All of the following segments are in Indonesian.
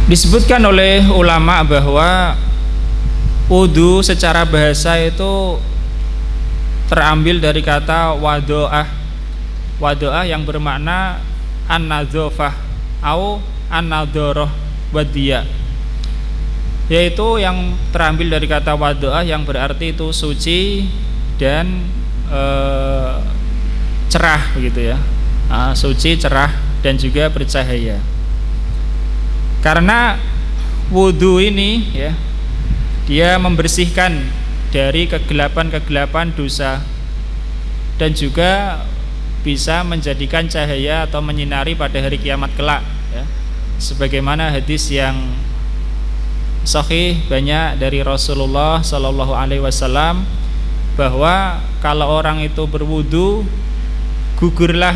Disebutkan oleh ulama bahwa wudu secara bahasa itu terambil dari kata wadoah. Wadoah yang bermakna an-nadzafah atau an-nadharah wadiyah, yaitu yang terambil dari kata wadoah yang berarti itu suci dan cerah begitu ya. Suci, cerah dan juga bercahaya. Karena wudu ini ya, dia membersihkan dari kegelapan-kegelapan dosa dan juga bisa menjadikan cahaya atau menyinari pada hari kiamat kelak ya. Sebagaimana hadis yang sahih banyak dari Rasulullah Shallallahu Alaihi Wasallam bahwa kalau orang itu berwudu, gugurlah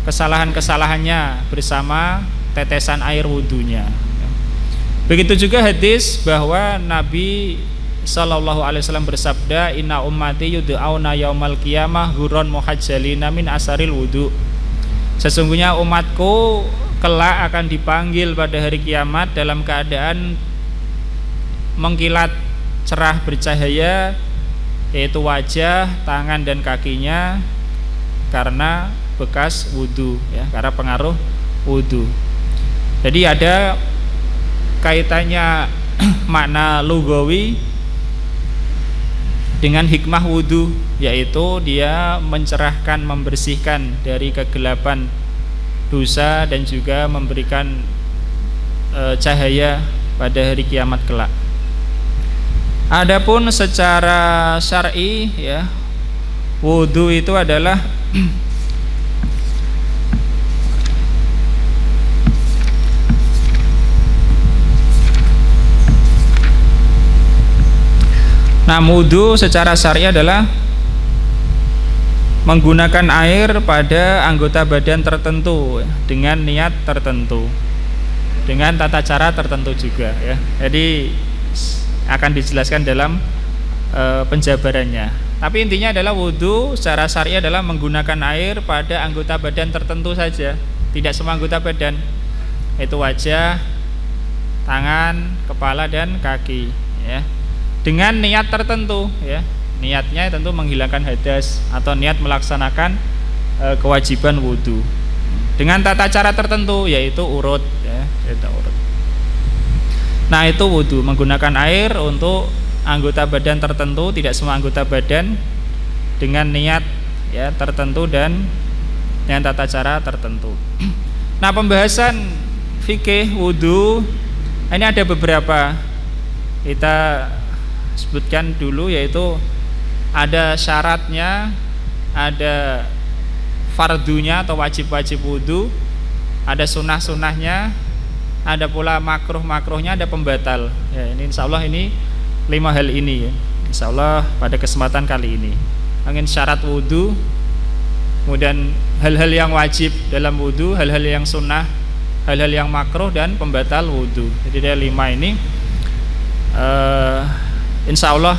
kesalahan-kesalahannya bersama tetesan air wudunya. Begitu juga hadis bahwa Nabi Sallallahu Alaihi Wasallam bersabda, Inna ummati yud'auna yaumal qiyamah hurran muhajjalina min asaril wudu. Sesungguhnya umatku kelak akan dipanggil pada hari kiamat dalam keadaan mengkilat cerah bercahaya, yaitu wajah, tangan dan kakinya karena bekas wudu ya, karena pengaruh wudu. Jadi ada kaitannya makna lugawi dengan hikmah wudu, yaitu dia mencerahkan, membersihkan dari kegelapan dosa dan juga memberikan cahaya pada hari kiamat kelak. Adapun secara syar'i ya, wudu itu adalah nah, wudu secara syar'i adalah menggunakan air pada anggota badan tertentu dengan niat tertentu, dengan tata cara tertentu juga ya. Jadi akan dijelaskan dalam penjabarannya. Tapi intinya adalah wudu secara syar'i adalah menggunakan air pada anggota badan tertentu saja, tidak semua anggota badan, yaitu wajah, tangan, kepala dan kaki ya. Dengan niat tertentu ya, niatnya tentu menghilangkan hadas atau niat melaksanakan kewajiban wudu dengan tata cara tertentu, yaitu urut ya, yaitu urut. Nah, itu wudu menggunakan air untuk anggota badan tertentu, tidak semua anggota badan, dengan niat ya tertentu dan dengan tata cara tertentu. Nah, pembahasan fikih wudu ini ada beberapa, kita sebutkan dulu, yaitu ada syaratnya, ada fardunya atau wajib-wajib wudu, ada sunnah-sunnahnya, ada pula makruh-makruhnya, ada pembatal ya. Ini insyaallah ini 5 hal ini ya, insyaallah pada kesempatan kali ini. Angin syarat wudu, kemudian hal-hal yang wajib dalam wudu, hal-hal yang sunnah, hal-hal yang makruh dan pembatal wudu. Jadi ada 5 ini. Insya Allah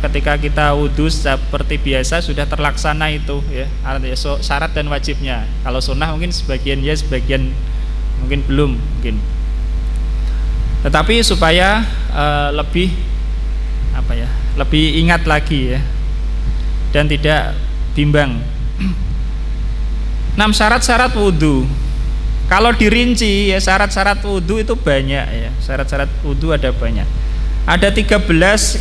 ketika kita wudhu seperti biasa sudah terlaksana itu ya, syarat dan wajibnya. Kalau sunnah mungkin sebagian ya, sebagian mungkin belum mungkin. Tetapi supaya lebih lebih ingat lagi ya dan tidak bimbang. 6 syarat-syarat wudhu. Kalau dirinci ya, syarat-syarat wudhu itu banyak ya. Syarat-syarat wudhu ada banyak. Ada 13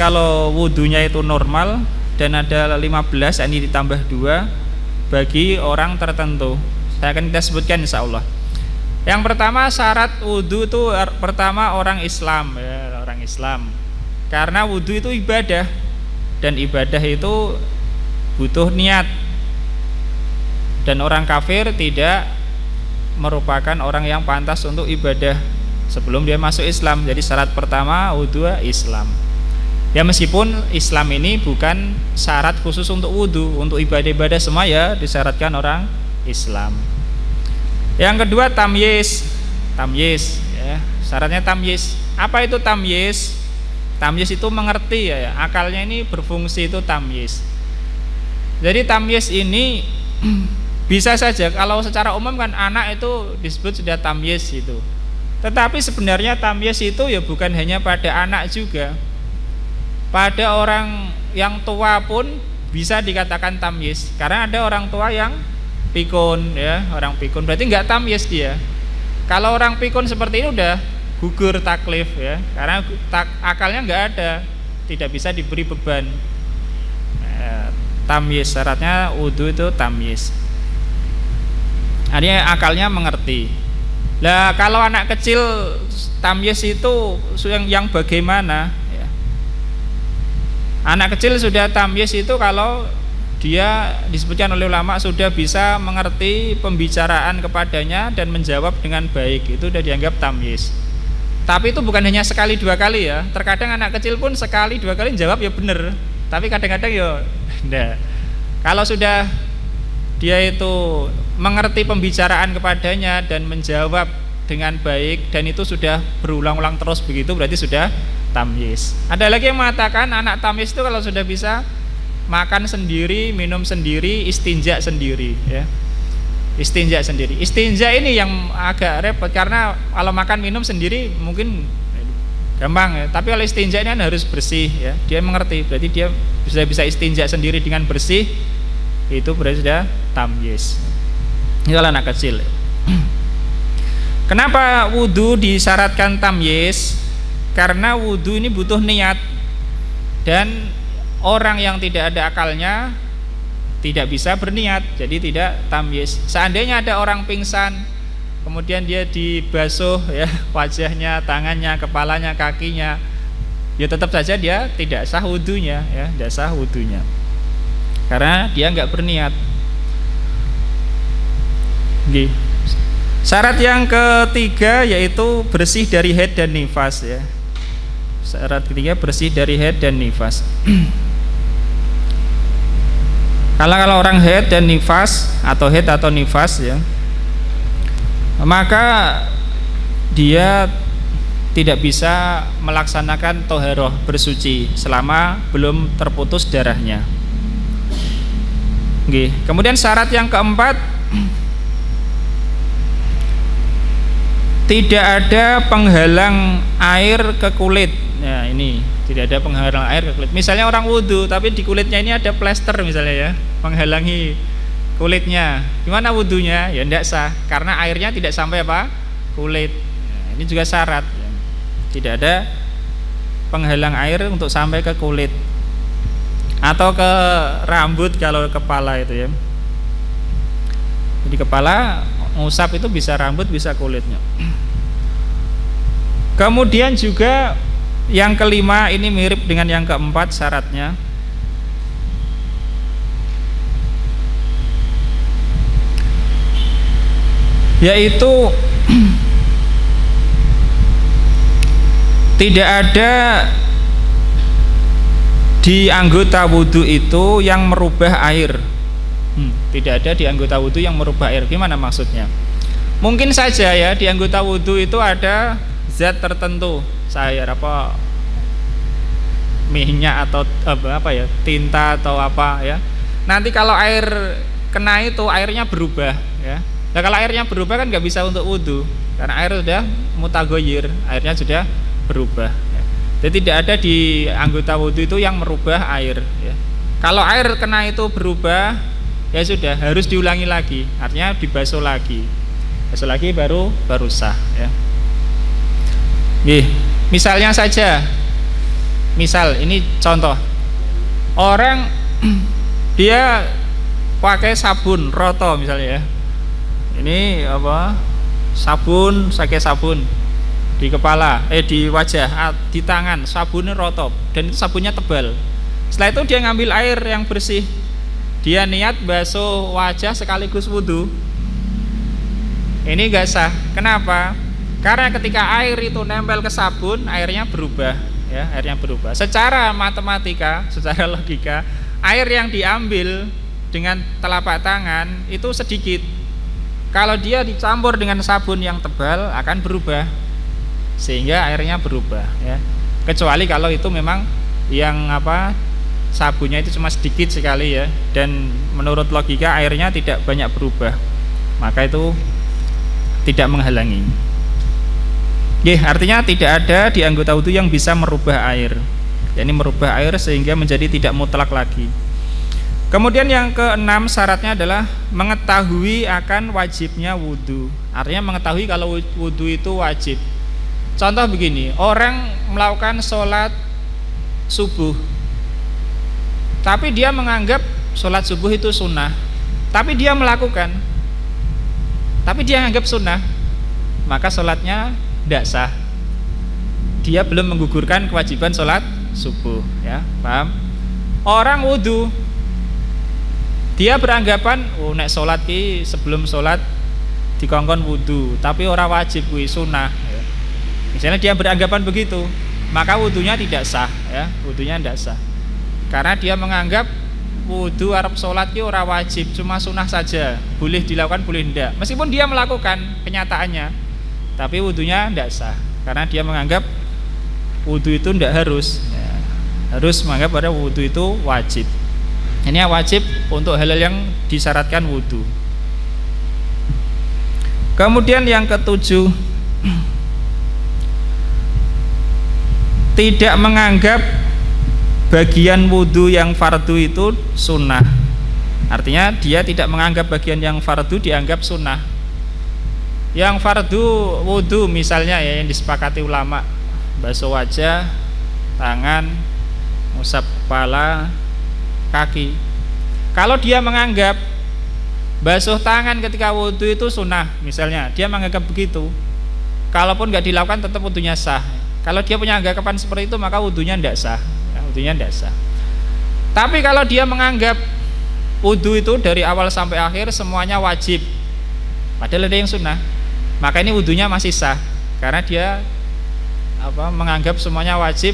kalau wudunya itu normal, dan ada 15, ini ditambah 2 bagi orang tertentu. Saya akan kita sebutkan insyaallah. Yang pertama syarat wudu itu pertama orang Islam ya, orang Islam. Karena wudu itu ibadah, dan ibadah itu butuh niat. Dan orang kafir tidak merupakan orang yang pantas untuk ibadah sebelum dia masuk Islam. Jadi syarat pertama wudu Islam. Ya, meskipun Islam ini bukan syarat khusus untuk wudu, untuk ibadah-ibadah semua ya disyaratkan orang Islam. Yang kedua tamyiz. Tamyiz ya, syaratnya tamyiz. Apa itu tamyiz? Tamyiz itu mengerti ya, akalnya ini berfungsi, itu tamyiz. Jadi tamyiz ini bisa saja kalau secara umum kan anak itu disebut sudah tamyiz itu. Tetapi sebenarnya tamyiz itu ya bukan hanya pada anak juga. Pada orang yang tua pun bisa dikatakan tamyiz. Karena ada orang tua yang pikun ya, orang pikun berarti enggak tamyiz dia. Kalau orang pikun seperti ini udah gugur taklif ya, karena akalnya enggak ada, tidak bisa diberi beban. Tamyiz syaratnya wudu itu tamyiz. Artinya akalnya mengerti. Lah kalau anak kecil tamyiz itu yang bagaimana ya? Anak kecil sudah tamyiz itu kalau dia disebutkan oleh ulama sudah bisa mengerti pembicaraan kepadanya dan menjawab dengan baik, itu sudah dianggap tamyiz. Tapi itu bukan hanya sekali dua kali ya. Terkadang anak kecil pun sekali dua kali jawab ya bener, tapi kadang-kadang ya enggak. Kalau sudah dia itu mengerti pembicaraan kepadanya dan menjawab dengan baik dan itu sudah berulang-ulang terus begitu, berarti sudah tamyiz. Ada lagi yang mengatakan anak tamyiz itu kalau sudah bisa makan sendiri, minum sendiri, istinja sendiri ya. Istinja sendiri. Istinja ini yang agak repot karena kalau makan minum sendiri mungkin gampang ya, tapi kalau istinja ini kan harus bersih ya. Dia mengerti, berarti dia bisa istinja sendiri dengan bersih, itu berarti sudah tamyiz. Ini kalau anak kecil. Kenapa wudu disyaratkan tamyiz? Karena wudu ini butuh niat, dan orang yang tidak ada akalnya tidak bisa berniat, jadi tidak tamyiz. Seandainya ada orang pingsan, kemudian dia dibasuh ya wajahnya, tangannya, kepalanya, kakinya, ya tetap saja dia tidak sah wudunya ya, tidak sah wudunya karena dia nggak berniat. Syarat yang ketiga yaitu bersih dari haid dan nifas ya. Syarat ketiga bersih dari haid dan nifas. Kalau orang haid dan nifas atau haid atau nifas ya, maka dia tidak bisa melaksanakan toharoh bersuci selama belum terputus darahnya. Kemudian syarat yang keempat, tidak ada penghalang air ke kulit. Nah ini tidak ada penghalang air ke kulit. Misalnya orang wudhu tapi di kulitnya ini ada plester misalnya ya, menghalangi kulitnya. Gimana wudhunya? Ya tidak sah karena airnya tidak sampai apa? Kulit. Nah, ini juga syarat. Tidak ada penghalang air untuk sampai ke kulit atau ke rambut kalau kepala itu ya. Jadi kepala ngusap itu bisa rambut bisa kulitnya. Kemudian juga yang kelima ini mirip dengan yang keempat syaratnya, yaitu tidak ada di anggota wudhu itu yang merubah air. Tidak ada di anggota wudhu yang merubah air. Gimana maksudnya? Mungkin saja ya di anggota wudhu itu ada zat tertentu, minyak atau apa ya, tinta atau apa ya. Nanti kalau air kena itu airnya berubah ya. Nah kalau airnya berubah kan nggak bisa untuk wudhu karena air sudah mutagoyir, airnya sudah berubah ya. Jadi tidak ada di anggota wudhu itu yang merubah air ya. Kalau air kena itu berubah ya sudah harus diulangi lagi, artinya dibasuh lagi baru sah ya. Misalnya saja, misal ini contoh orang dia pakai sabun roto misalnya ya. Ini apa? Pakai sabun di kepala, di wajah, di tangan, sabunnya roto dan itu sabunnya tebal. Setelah itu dia ngambil air yang bersih, dia niat basuh wajah sekaligus wudhu. Ini gak sah. Kenapa? Karena ketika air itu nempel ke sabun, airnya berubah ya, airnya berubah. Secara matematika, secara logika, air yang diambil dengan telapak tangan itu sedikit. Kalau dia dicampur dengan sabun yang tebal akan berubah, sehingga airnya berubah ya. Kecuali kalau itu memang yang apa, sabunnya itu cuma sedikit sekali ya, dan menurut logika airnya tidak banyak berubah, maka itu tidak menghalangi. Artinya tidak ada di anggota wudu yang bisa merubah air. Yani merubah air sehingga menjadi tidak mutlak lagi. Kemudian yang keenam syaratnya adalah mengetahui akan wajibnya wudu. Artinya mengetahui kalau wudu itu wajib. Contoh begini, orang melakukan sholat subuh, tapi dia menganggap sholat subuh itu sunnah, tapi dia melakukan, tapi dia anggap sunnah, maka sholatnya tidak sah. Dia belum menggugurkan kewajiban sholat subuh, ya, paham? Orang wudu, dia beranggapan, oh nek sholat ki sebelum sholat dikongkon wudu, tapi orang wajib kuwi sunnah. Ya. Misalnya dia beranggapan begitu, maka wudunya tidak sah, ya, wudunya tidak sah, karena dia menganggap wudu arep sholat ki ora wajib, cuma sunnah saja, boleh dilakukan boleh tidak, meskipun dia melakukan kenyataannya, tapi wudunya tidak sah, karena dia menganggap wudu itu tidak harus, ya, harus menganggap pada wudu itu wajib. Ini wajib untuk hal-hal yang disyaratkan wudu. Kemudian yang ketujuh, tidak menganggap bagian wudu yang fardu itu sunnah. Artinya dia tidak menganggap bagian yang fardu dianggap sunnah. Yang fardu wudu misalnya, ya, yang disepakati ulama, basuh wajah, tangan, ngusap kepala, kaki. Kalau dia menganggap basuh tangan ketika wudu itu sunnah, misalnya dia menganggap begitu, kalaupun nggak dilakukan tetap wudunya sah. Kalau dia punya anggapan seperti itu, maka wudunya tidak sah, ya, wudunya tidak sah. Tapi kalau dia menganggap wudu itu dari awal sampai akhir semuanya wajib, padahal ada yang sunnah, maka ini wudunya masih sah, karena dia menganggap semuanya wajib,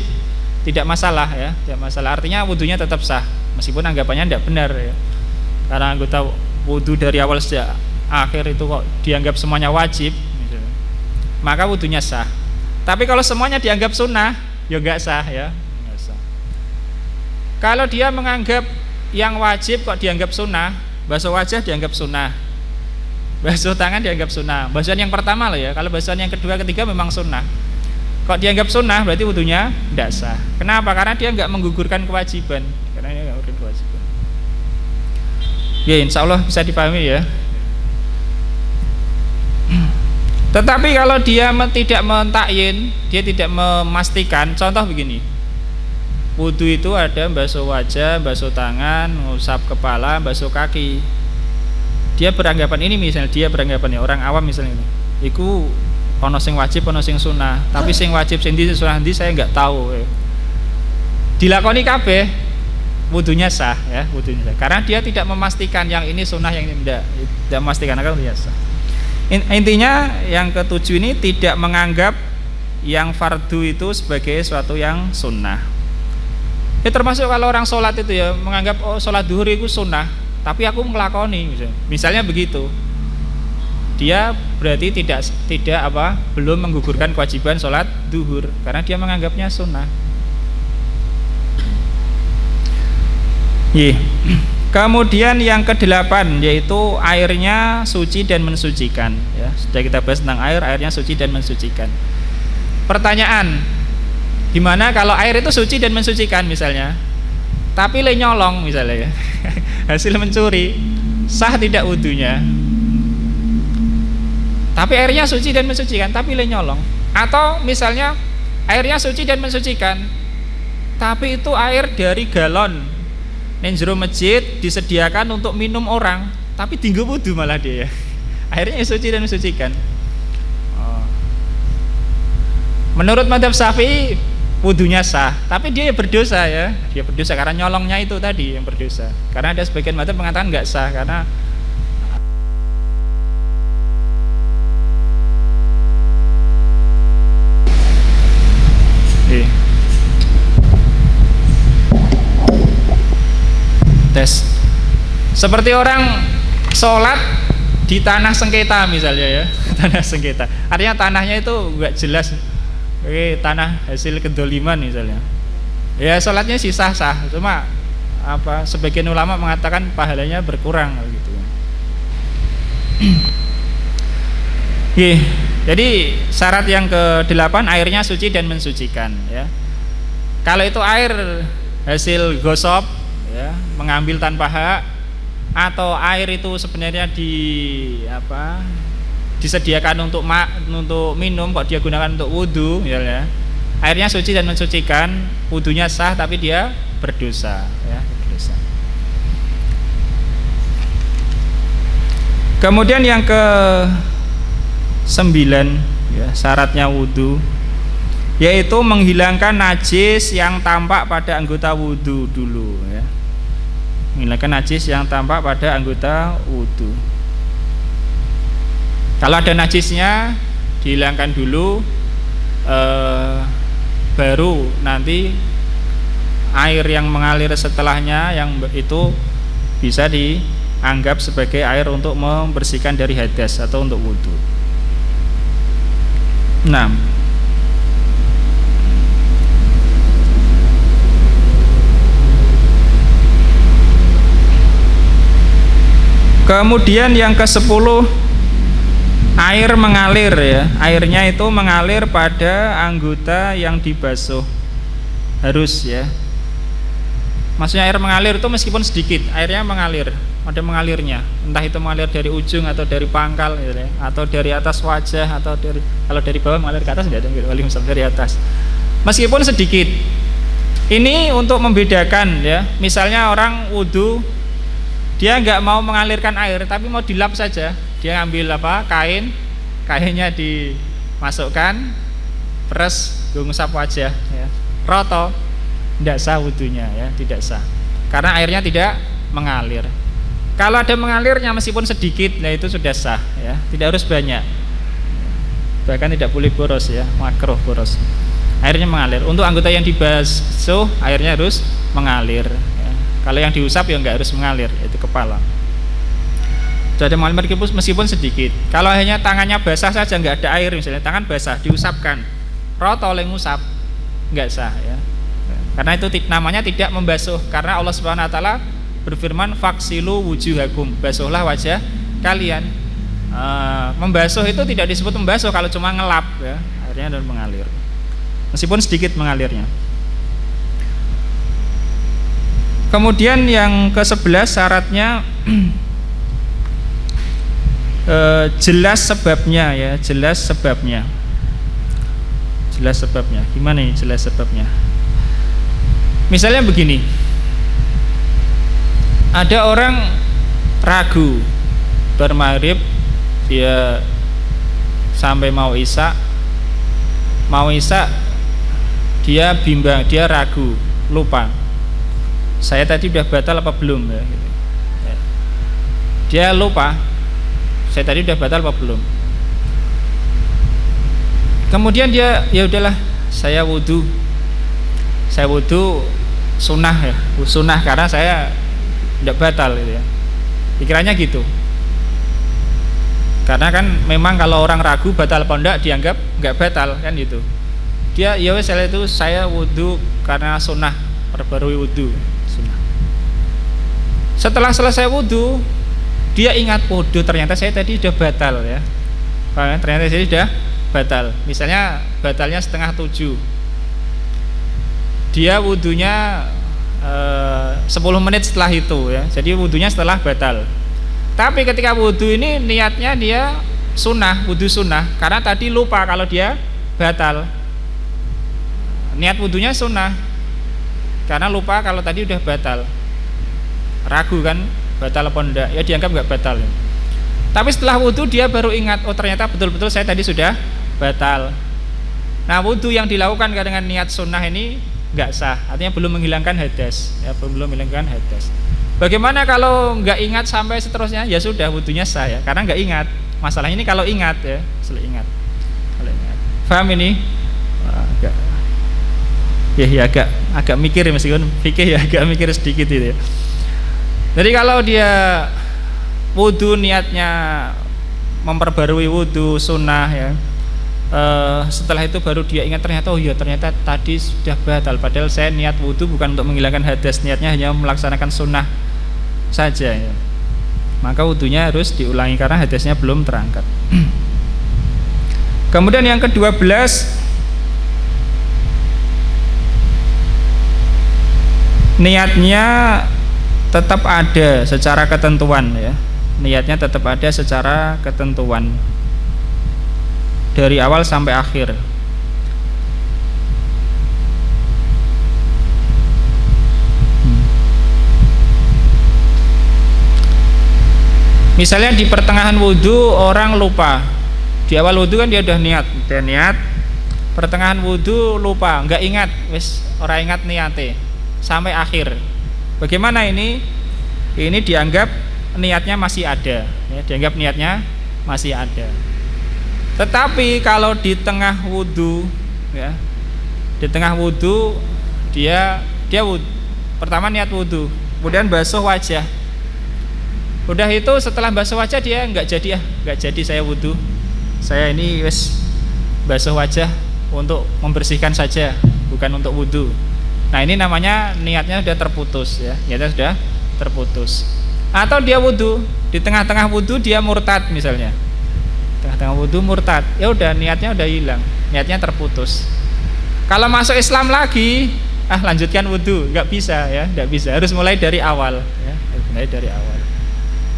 tidak masalah, ya, tidak masalah. Artinya wudunya tetap sah, meskipun anggapannya tidak benar, ya. Karena anggota wudu dari awal sejak akhir itu kok dianggap semuanya wajib, misalnya, maka wudunya sah. Tapi kalau semuanya dianggap sunnah, ya enggak sah, ya, enggak sah. Kalau dia menganggap yang wajib kok dianggap sunnah, basuh wajah dianggap sunnah, basuh tangan dianggap sunnah, basuhan yang pertama loh, ya. Kalau basuhan yang kedua ketiga memang sunnah, kok dianggap sunnah, berarti wudunya tidak sah. Kenapa? Karena dia enggak menggugurkan kewajiban, karena dia enggak menggugurkan kewajiban. Ya, insya Allah bisa dipahami, ya. Tetapi kalau dia tidak mentakyin, dia tidak memastikan, contoh begini, wudu itu ada basuh wajah, basuh tangan, ngusap kepala, basuh kaki. Dia beranggapan ini, misalnya dia beranggapan, ya, orang awam misalnya ini, iku ono sing wajib, ono sing sunnah, tapi sing wajib sing ndi sunnah ndi saya nggak tahu. Dilakoni kabeh, wudunya sah, ya, wudunya sah. Karena dia tidak memastikan yang ini sunnah, yang ini tidak memastikan, akan wudunya sah. Intinya yang ketujuh ini tidak menganggap yang fardu itu sebagai suatu yang sunnah. Termasuk kalau orang sholat itu, ya, menganggap oh sholat duhur itu sunnah, tapi aku ngelakoni, misalnya begitu, dia berarti belum menggugurkan kewajiban sholat duhur, karena dia menganggapnya sunnah. Kemudian yang kedelapan, yaitu airnya suci dan mensucikan, ya. Sudah kita bahas tentang airnya suci dan mensucikan. Pertanyaan, gimana kalau air itu suci dan mensucikan misalnya, tapi le nyolong misalnya, ya, hasil mencuri, sah tidak wudunya? Tapi airnya suci dan mensucikan, tapi le nyolong. Atau misalnya airnya suci dan mensucikan, tapi itu air dari galon neng jero masjid disediakan untuk minum orang, tapi tinggal wudu malah dia, airnya suci dan mensucikan. Menurut madzhab Syafi'i wudunya sah, tapi dia berdosa, ya, dia berdosa karena nyolongnya itu tadi yang berdosa. Karena ada sebagian madzhab mengatakan nggak sah karena tes. Seperti orang sholat di tanah sengketa misalnya, ya, tanah sengketa. Artinya tanahnya itu nggak jelas, tanah hasil kedoliman misalnya. Ya sholatnya sih sah-sah, cuma sebagian ulama mengatakan pahalanya berkurang gitu. Jadi syarat yang ke-8 airnya suci dan mensucikan ya. Kalau itu air hasil gosok ya, mengambil tanpa hak, atau air itu sebenarnya disediakan untuk minum kok dia gunakan untuk wudu ya. Airnya suci dan mensucikan, wudunya sah tapi dia berdosa ya, berdosa. Kemudian yang ke-9 ya, syaratnya wudu yaitu menghilangkan najis yang tampak pada anggota wudu dulu ya. Menghilangkan najis yang tampak pada anggota wudu. Kalau ada najisnya dihilangkan dulu, baru nanti air yang mengalir setelahnya yang itu bisa dianggap sebagai air untuk membersihkan dari hadas atau untuk wudu. 6. Kemudian yang ke-10 air mengalir ya. Airnya itu mengalir pada anggota yang dibasuh. Harus ya. Maksudnya air mengalir itu meskipun sedikit, airnya mengalir, ada mengalirnya. Entah itu mengalir dari ujung atau dari pangkal gitu ya, atau dari atas wajah, atau kalau dari bawah mengalir ke atas enggak ada gitu, dari atas. Meskipun sedikit. Ini untuk membedakan ya. Misalnya orang wudu dia nggak mau mengalirkan air tapi mau dilap saja, dia ngambil kainnya dimasukkan, peres, ngusap wajah ya. Roto, tidak sah wudunya ya, tidak sah karena airnya tidak mengalir. Kalau ada mengalirnya meskipun sedikit, nah itu sudah sah ya, tidak harus banyak, bahkan tidak boleh boros ya, makruh boros. Airnya mengalir. Untuk anggota yang dibasuh airnya harus mengalir. Kalau yang diusap ya nggak harus mengalir, yaitu kepala. Sudah ada mengalir meskipun sedikit. Kalau hanya tangannya basah saja nggak ada air, misalnya tangan basah diusapkan, roto oleh ngusap, nggak sah ya. Karena itu namanya tidak membasuh. Karena Allah Subhanahu Wa Taala berfirman, faksilu wujuhakum, basuhlah wajah kalian. Membasuh itu tidak disebut membasuh kalau cuma ngelap ya, airnya dan mengalir, meskipun sedikit mengalirnya. Kemudian yang ke-11 syaratnya jelas sebabnya ya, jelas sebabnya. Jelas sebabnya. Gimana nih jelas sebabnya? Misalnya begini. Ada orang ragu bermaghrib dia sampai mau isya dia bimbang, dia ragu, lupa. Saya tadi udah batal apa belum ya, gitu. Dia lupa, saya tadi udah batal apa belum. Kemudian dia ya udahlah, saya wudu sunnah ya, sunnah karena saya tidak batal gitu ya. Pikirannya gitu. Karena kan memang kalau orang ragu batal apa enggak dianggap enggak batal kan gitu. Dia ya wes saya wudu karena sunnah, perbarui wudu. Setelah selesai wudu, dia ingat wudu ternyata saya tadi sudah batal ya. Ternyata saya sudah batal. Misalnya batalnya 6:30. Dia wudunya 10 menit setelah itu ya. Jadi wudunya setelah batal. Tapi ketika wudu ini niatnya dia sunnah, wudu sunnah. Karena tadi lupa kalau dia batal. Niat wudunya sunnah. Karena lupa kalau tadi udah batal. Ragu kan batal apa enggak, ya dianggap enggak batal ya. Tapi setelah wudu dia baru ingat, oh ternyata betul-betul saya tadi sudah batal. Nah wudu yang dilakukan dengan niat sunnah ini enggak sah, artinya belum menghilangkan hadas ya, belum menghilangkan hadas. Bagaimana kalau enggak ingat sampai seterusnya? Ya sudah, wudunya sah ya, karena enggak ingat. Masalahnya ini kalau ingat ya, kalau ingat. Paham ini? Agak mikir meskipun fikih ya, agak mikir sedikit itu ya. Jadi kalau dia wudu niatnya memperbarui wudu sunnah ya, setelah itu baru dia ingat ternyata oh iya ternyata tadi sudah batal, padahal saya niat wudu bukan untuk menghilangkan hadas, niatnya hanya melaksanakan sunnah saja ya. Maka wudunya harus diulangi karena hadasnya belum terangkat. Kemudian yang ke-12, niatnya tetap ada secara ketentuan ya. Niatnya tetap ada secara ketentuan dari awal sampai akhir. Misalnya di pertengahan wudhu orang lupa, di awal wudhu kan dia udah niat, pertengahan wudhu lupa, nggak ingat, wis orang ingat niate sampai akhir. Bagaimana ini? Ini dianggap niatnya masih ada, ya, dianggap niatnya masih ada. Tetapi kalau di tengah wudhu, ya, di tengah wudhu dia wudhu, pertama niat wudhu, kemudian basuh wajah. Udah itu setelah basuh wajah dia nggak jadi saya wudhu, saya ini wes basuh wajah untuk membersihkan saja, bukan untuk wudhu. Nah ini namanya niatnya sudah terputus ya, niatnya sudah terputus. Atau dia wudhu, di tengah-tengah wudhu dia murtad misalnya, tengah-tengah wudhu murtad, ya udah niatnya udah hilang, niatnya terputus. Kalau masuk Islam lagi, lanjutkan wudhu, nggak bisa ya, nggak bisa, harus mulai dari awal ya, harus mulai dari awal.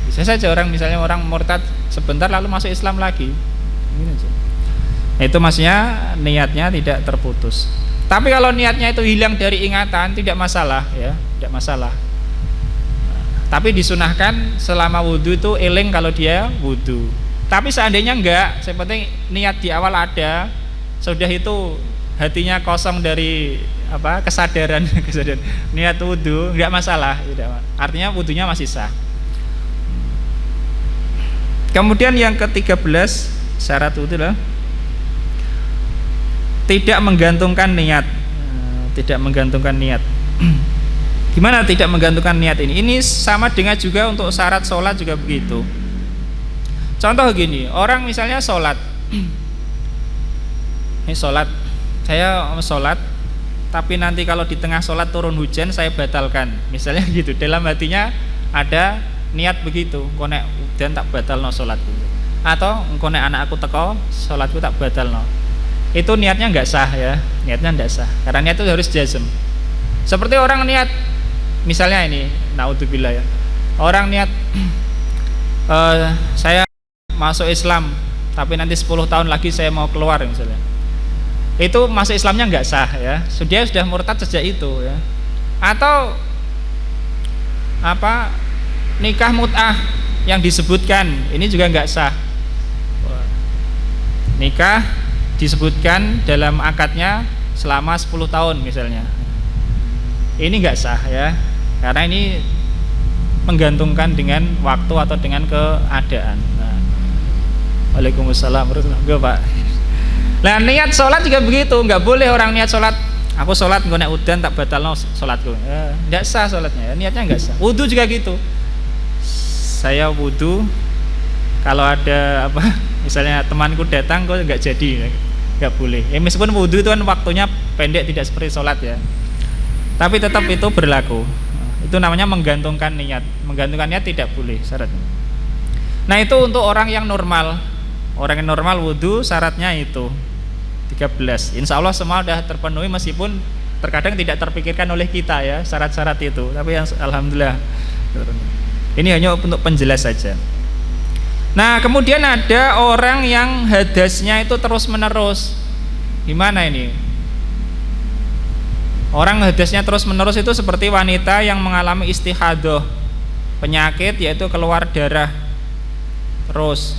Bisa saja orang misalnya orang murtad sebentar lalu masuk Islam lagi. Nah, itu maksudnya niatnya tidak terputus. Tapi kalau niatnya itu hilang dari ingatan tidak masalah ya, tidak masalah. Tapi disunahkan selama wudhu itu eling kalau dia wudhu. Tapi seandainya enggak, yang penting niat di awal ada, sudah itu hatinya kosong dari kesadaran, niat wudhu enggak masalah, artinya wudhunya masih sah. Kemudian yang ke-13 syarat wudhu adalah tidak menggantungkan niat. Tidak menggantungkan niat. Gimana tidak menggantungkan niat ini? Ini sama dengan juga untuk syarat sholat juga begitu. Contoh gini, orang misalnya sholat, ini sholat, saya sholat, tapi nanti kalau di tengah sholat turun hujan saya batalkan, misalnya gitu. Dalam hatinya ada niat begitu, konek udan tak batal no sholatku, atau konek anak aku teko sholatku tak batal no. Itu niatnya nggak sah ya, niatnya nggak sah, karena niat itu harus jazm. Seperti orang niat, misalnya ini, naudzubillah ya, orang niat saya masuk Islam, tapi nanti 10 tahun lagi saya mau keluar misalnya, itu masuk Islamnya nggak sah ya, sudah murtad sejak itu ya. Atau nikah mut'ah yang disebutkan ini juga nggak sah. Nikah disebutkan dalam akadnya selama 10 tahun misalnya, ini nggak sah ya, karena ini menggantungkan dengan waktu atau dengan keadaan. Waalaikumsalam warahmatullahi wabarakatuh, Pak. Nah niat sholat juga begitu, nggak boleh orang niat sholat, aku sholat nggak udan tak batal no sholatku, nggak sah sholatnya, niatnya nggak sah. Wudhu juga gitu, saya wudhu, kalau ada misalnya temanku datang kok nggak jadi, nggak boleh ya, meskipun wudhu itu kan waktunya pendek, tidak seperti sholat ya, tapi tetap itu berlaku. Itu namanya menggantungkan niat. Menggantungkan niat tidak boleh syaratnya. Nah itu untuk orang yang normal. Orang yang normal wudhu syaratnya itu 13. Insya Allah semua sudah terpenuhi, meskipun terkadang tidak terpikirkan oleh kita ya syarat-syarat itu, tapi yang alhamdulillah ini hanya untuk penjelas saja. Nah kemudian ada orang yang hadasnya itu terus menerus. Gimana ini? Orang hadasnya terus menerus itu seperti wanita yang mengalami istihadah, penyakit yaitu keluar darah terus,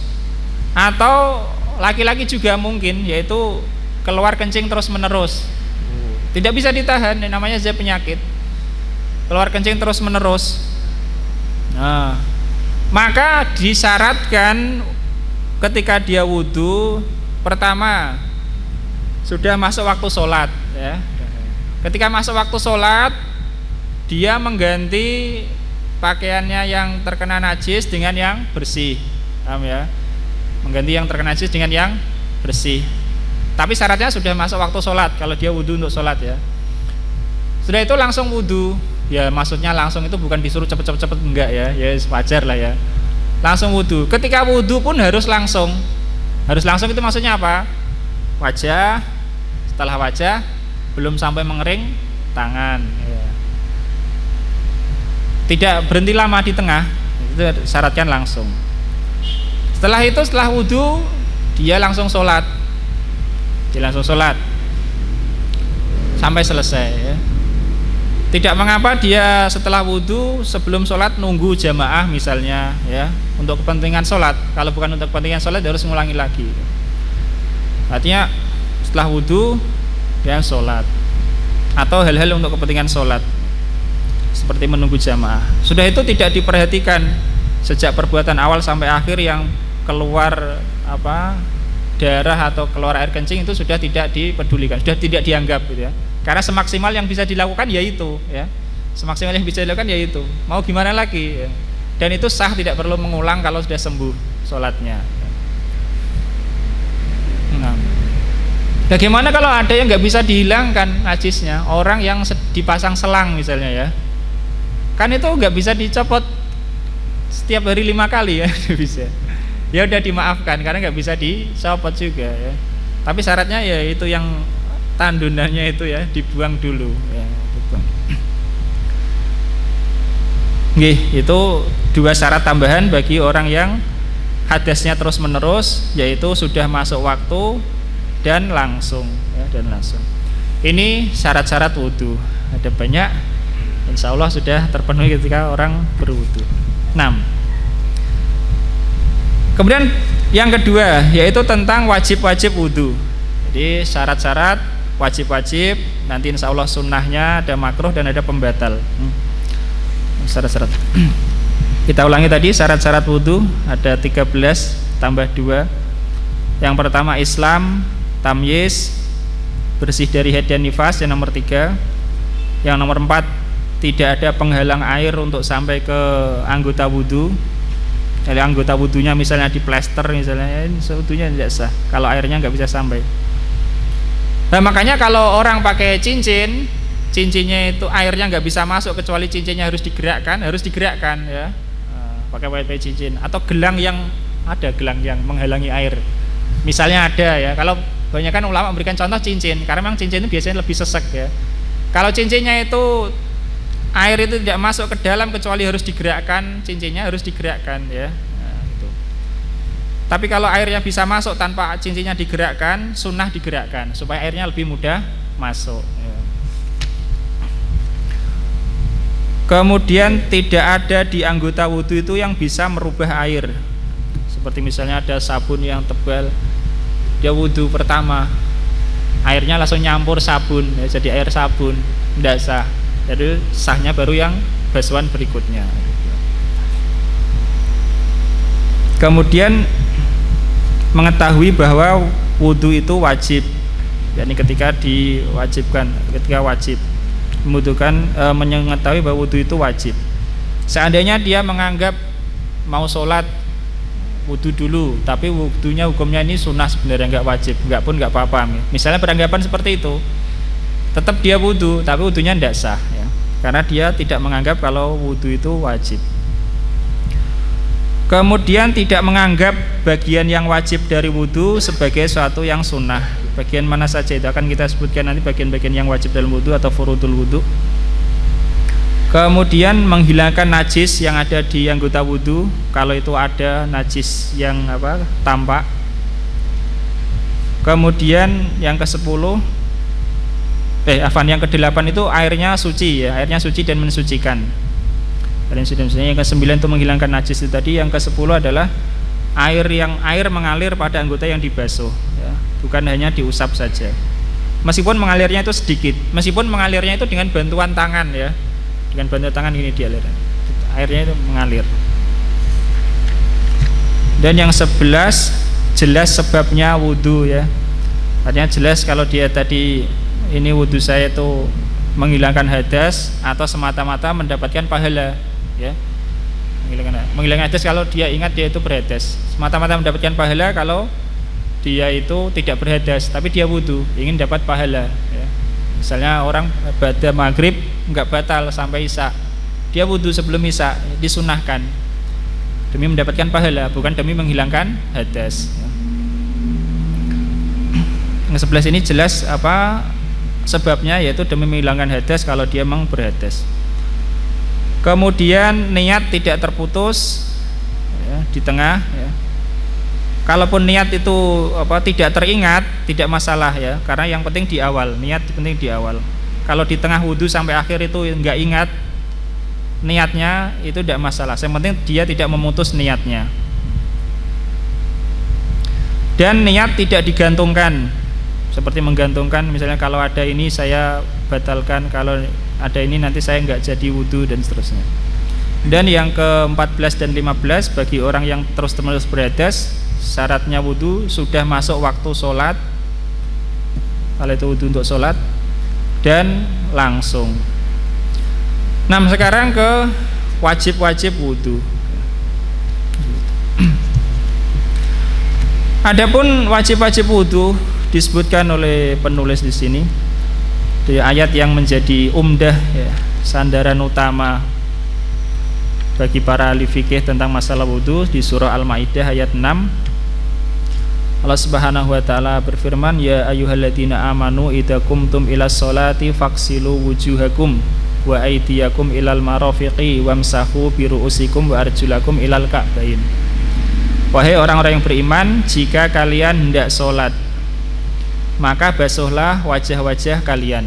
atau laki-laki juga mungkin, yaitu keluar kencing terus menerus, tidak bisa ditahan, namanya saja penyakit, keluar kencing terus menerus. Nah, maka disyaratkan ketika dia wudhu, pertama sudah masuk waktu sholat ya. Ketika masuk waktu sholat, dia mengganti pakaiannya yang terkena najis dengan yang bersih, paham ya? Mengganti yang terkena najis dengan yang bersih. Tapi syaratnya sudah masuk waktu sholat kalau dia wudhu untuk sholat ya. Sudah itu langsung wudhu, ya maksudnya langsung itu bukan disuruh cepet-cepet enggak ya, ya wajar lah ya. Langsung wudhu. Ketika wudhu pun harus langsung itu maksudnya apa? wajah, setelah wajah belum sampai mengering tangan ya. Tidak berhenti lama di tengah, itu syaratkan langsung. Setelah itu, setelah wudhu dia langsung sholat, sampai selesai ya. Tidak mengapa dia setelah wudhu sebelum sholat nunggu jamaah misalnya ya, untuk kepentingan sholat. Kalau bukan untuk kepentingan sholat dia harus mengulangi lagi. Artinya setelah wudhu dia sholat, atau hal-hal untuk kepentingan sholat seperti menunggu jamaah. Sudah itu tidak diperhatikan sejak perbuatan awal sampai akhir, yang keluar darah atau keluar air kencing itu sudah tidak dipedulikan, sudah tidak dianggap gitu ya. Karena semaksimal yang bisa dilakukan yaitu ya, semaksimal yang bisa dilakukan yaitu, mau gimana lagi ya. Dan itu sah, tidak perlu mengulang kalau sudah sembuh sholatnya. Nah, bagaimana kalau ada yang nggak bisa dihilangkan najisnya, orang yang dipasang selang misalnya ya, kan itu nggak bisa dicopot setiap hari 5 kali ya, bisa. Ya udah dimaafkan karena nggak bisa dicopot juga ya. Tapi syaratnya ya itu yang tandunannya itu ya dibuang dulu ya, dibuang. Itu 2 syarat tambahan bagi orang yang hadasnya terus menerus, yaitu sudah masuk waktu dan langsung ya, dan langsung. Ini syarat-syarat wudhu, ada banyak, insya Allah sudah terpenuhi ketika orang berwudhu. 6. Kemudian yang kedua yaitu tentang wajib-wajib wudhu. Jadi syarat-syarat wajib-wajib, nanti insya Allah sunnahnya ada makruh dan ada pembatal. Syarat-syarat kita ulangi tadi, syarat-syarat wudhu ada 13 tambah 2. Yang pertama Islam, tamyiz, bersih dari haid dan nifas, yang nomor 3. Yang nomor 4 tidak ada penghalang air untuk sampai ke anggota wudhu. Jadi anggota wudhunya misalnya di plester misalnya, wudhunya tidak sah kalau airnya nggak bisa sampai. Nah makanya kalau orang pakai cincin, cincinnya itu airnya nggak bisa masuk kecuali cincinnya harus digerakkan ya. Pakai cincin atau gelang yang menghalangi air. Misalnya ada ya, kalau banyak kan ulama memberikan contoh cincin, karena memang cincin itu biasanya lebih sesek ya. Kalau cincinnya itu air itu tidak masuk ke dalam kecuali harus digerakkan, cincinnya harus digerakkan ya. Tapi kalau airnya bisa masuk tanpa cincinnya digerakkan, sunnah digerakkan supaya airnya lebih mudah masuk ya. Kemudian tidak ada di anggota wudhu itu yang bisa merubah air. Seperti misalnya ada sabun yang tebal, dia wudhu pertama airnya langsung nyampur sabun ya, jadi air sabun, tidak sah. Jadi sahnya baru yang basuhan berikutnya. Kemudian mengetahui bahwa wudhu itu wajib, yakni ketika wajib membutuhkan mengetahui bahwa wudhu itu wajib. Seandainya dia menganggap mau sholat wudhu dulu, tapi wudhunya hukumnya ini sunnah sebenarnya, nggak wajib, nggak apa-apa. Misalnya beranggapan seperti itu, tetap dia wudhu, tapi wudhunya tidak sah ya, karena dia tidak menganggap kalau wudhu itu wajib. Kemudian tidak menganggap bagian yang wajib dari wudhu sebagai suatu yang sunnah. Bagian mana saja itu akan kita sebutkan nanti, bagian-bagian yang wajib dalam wudhu atau furudul wudhu. Kemudian menghilangkan najis yang ada di anggota wudhu, kalau itu ada najis yang tampak. Kemudian yang ke-10 yang ke-8 itu airnya suci ya, airnya suci dan mensucikan. Yang ke-9 itu menghilangkan najis itu tadi. Yang ke-10 adalah air mengalir pada anggota yang dibasuh ya, bukan hanya diusap saja. Meskipun mengalirnya itu sedikit, meskipun mengalirnya itu dengan bantuan tangan ya, dengan bantuan tangan ini dialir, airnya itu mengalir. Dan yang 11 jelas sebabnya wudhu ya, artinya jelas kalau dia tadi ini wudhu saya itu menghilangkan hadas atau semata-mata mendapatkan pahala ya. Menghilangkan hadas kalau dia ingat dia itu berhadas, semata-mata mendapatkan pahala kalau dia itu tidak berhadas tapi dia wudhu ingin dapat pahala ya. Misalnya orang pada maghrib enggak batal sampai isya, dia wudhu sebelum isya, disunahkan demi mendapatkan pahala, bukan demi menghilangkan hadas ya. Yang sebelah sini jelas apa sebabnya, yaitu demi menghilangkan hadas kalau dia memang berhadas. Kemudian niat tidak terputus ya, di tengah ya. Kalaupun niat itu apa tidak teringat, tidak masalah ya, karena yang penting di awal, niat penting di awal. Kalau di tengah wudhu sampai akhir itu enggak ingat niatnya, itu tidak masalah. Yang penting dia tidak memutus niatnya. Dan niat tidak digantungkan, seperti menggantungkan misalnya kalau ada ini saya batalkan, kalau ada ini nanti saya enggak jadi wudhu dan seterusnya. Dan yang ke-14 dan 15 bagi orang yang terus-menerus berhadas, syaratnya wudhu sudah masuk waktu sholat, kalau itu wudhu untuk sholat, dan langsung. Nah sekarang ke wajib-wajib wudhu. Adapun wajib-wajib wudhu disebutkan oleh penulis di sini di ayat yang menjadi umdah ya, sandaran utama bagi para ahli fikih tentang masalah wudhu di surah Al-Maidah ayat 6. Allah Subhanahu wa taala berfirman, ya ayyuhalladzina amanu idza qumtum ilas sholati faghsilu wujuhakum wa aydiyakum ilal marafiqi wamsahu biru'usikum wa arjulakum ilal ka'bain. Wahai orang-orang yang beriman, jika kalian hendak sholat, maka basuhlah wajah-wajah kalian,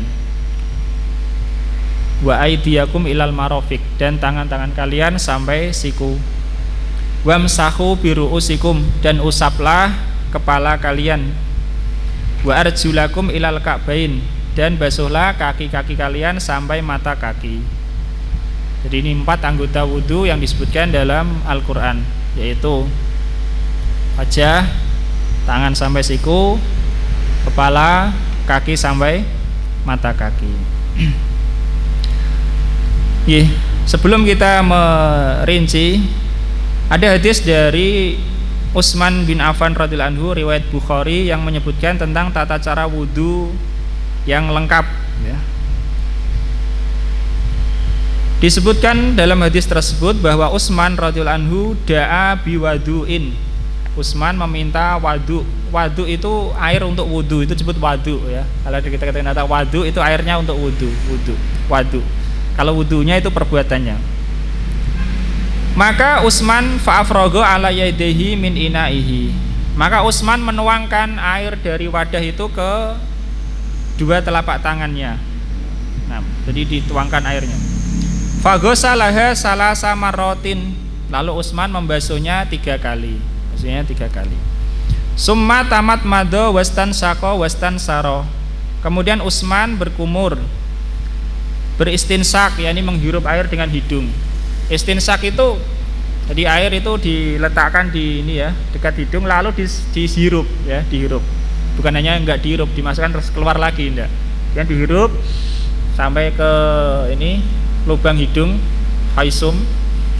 wa aydiyakum ilal marafiq, dan tangan-tangan kalian sampai siku, wamsahu biru'usikum, dan usaplah kepala kalian, wa arjulakum ilal ka'bain, dan basuhlah kaki-kaki kalian sampai mata kaki. Jadi ini 4 anggota wudhu yang disebutkan dalam Al-Quran, yaitu wajah, tangan sampai siku, kepala, kaki sampai mata kaki. Sebelum kita merinci, ada hadis dari Utsman bin Affan radhiyallahu anhu riwayat Bukhari yang menyebutkan tentang tata cara wudhu yang lengkap ya. Disebutkan dalam hadis tersebut bahwa Utsman radhiyallahu anhu da'a biwadu'in. Utsman meminta wadu. Wadu itu air untuk wudhu, itu disebut wadu ya. Kalau kita katakan wadu itu airnya untuk wudhu, wadu. Kalau wudhunya itu perbuatannya. Maka Utsman fa'afrogo ala yadihi min inaihi. Maka Utsman menuangkan air dari wadah itu ke 2 telapak tangannya. Nah, jadi dituangkan airnya. Faghosalaha salasa marrotin. Lalu Utsman membasuhnya 3 kali. Maksudnya 3 kali. Summa tamat mado wastan sako wastan saro. Kemudian Utsman berkumur, beristinsak, yakni menghirup air dengan hidung. Istinsak itu jadi air itu diletakkan di ini ya, dekat hidung, lalu dihirup ya, dihirup. Bukan hanya enggak dihirup, dimasukkan terus keluar lagi, enggak. Yang dihirup sampai ke ini lubang hidung, haisum,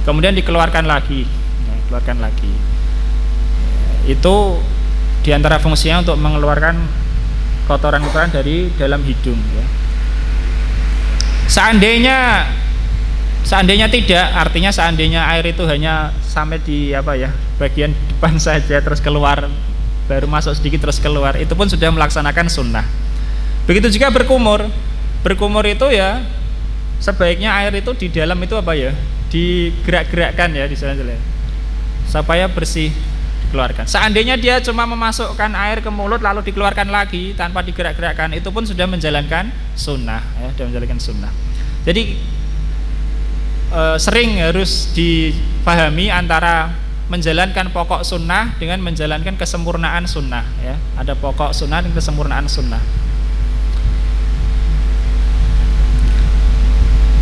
kemudian dikeluarkan lagi. Nah, keluarkan lagi. Itu diantara fungsinya untuk mengeluarkan kotoran-kotoran dari dalam hidung ya. Seandainya tidak, artinya seandainya air itu hanya sampai di bagian depan saja terus keluar, baru masuk sedikit terus keluar, itu pun sudah melaksanakan sunnah. Begitu juga berkumur. Berkumur itu ya sebaiknya air itu di dalam itu digerak-gerakkan ya di sana supaya bersih, dikeluarkan. Seandainya dia cuma memasukkan air ke mulut lalu dikeluarkan lagi tanpa digerak-gerakkan, itu pun sudah menjalankan sunnah ya, sudah menjalankan sunnah. Jadi sering harus dipahami antara menjalankan pokok sunnah dengan menjalankan kesempurnaan sunnah ya. Ada pokok sunnah dan kesempurnaan sunnah.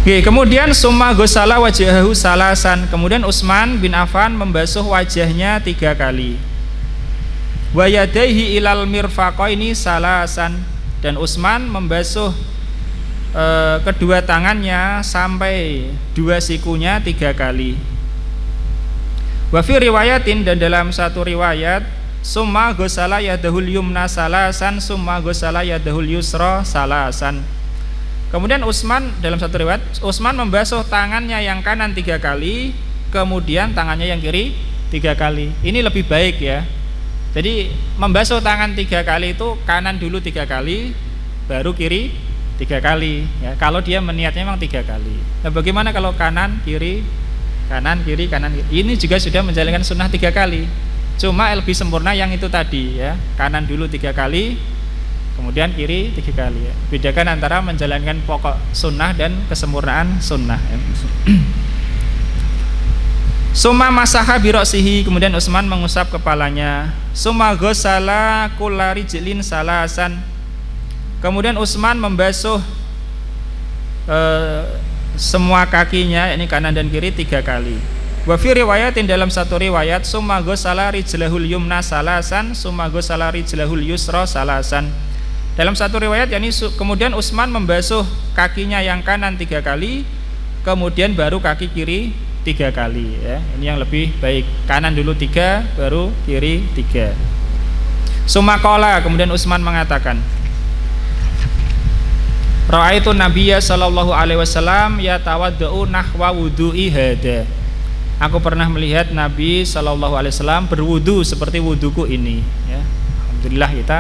Oke, kemudian summa ghusala wajhahu salasan. Kemudian Utsman bin Affan membasuh wajahnya 3 kali. Wa yadaihi ilal mirfaqaini salasan, dan Utsman membasuh kedua tangannya sampai 2 sikunya 3 kali. Wa fi riwayatin, dan dalam satu riwayat, summa ghusala yadahul yumna salasan summa ghusala yadahul yusra salasan. Kemudian Utsman, dalam satu riwayat, Utsman membasuh tangannya yang kanan 3 kali, kemudian tangannya yang kiri 3 kali. Ini lebih baik ya. Jadi membasuh tangan 3 kali itu kanan dulu 3 kali, baru kiri 3 kali. Ya, kalau dia meniatnya memang 3 kali. Nah, bagaimana kalau kanan kiri kanan kiri kanan kiri? Ini juga sudah menjalankan sunnah 3 kali. Cuma lebih sempurna yang itu tadi ya, kanan dulu 3 kali, kemudian kiri 3 kali. Ya. Bedakan antara menjalankan pokok sunnah dan kesempurnaan sunnah. Ya. Summa masaha birosihi, kemudian Utsman mengusap kepalanya. Summa ghasala kulla rijlin salasan, kemudian Utsman membasuh semua kakinya, ini kanan dan kiri 3 kali. Wa fi riwayatin, dalam satu riwayat, summa ghasala rijlahul yumna salasan, summa ghasala rijlahul yusra salasan. Dalam satu riwayat yakni kemudian Utsman membasuh kakinya yang kanan 3 kali, kemudian baru kaki kiri 3 kali ya. Ini yang lebih baik. Kanan dulu 3, baru kiri 3. Sumaqala, kemudian Utsman mengatakan, Ra'aitu Nabiyya sallallahu alaihi wasallam yatawaddau nahwa wudu'i hada. Aku pernah melihat Nabi sallallahu alaihi wasallam berwudu seperti wuduku ini ya. Alhamdulillah kita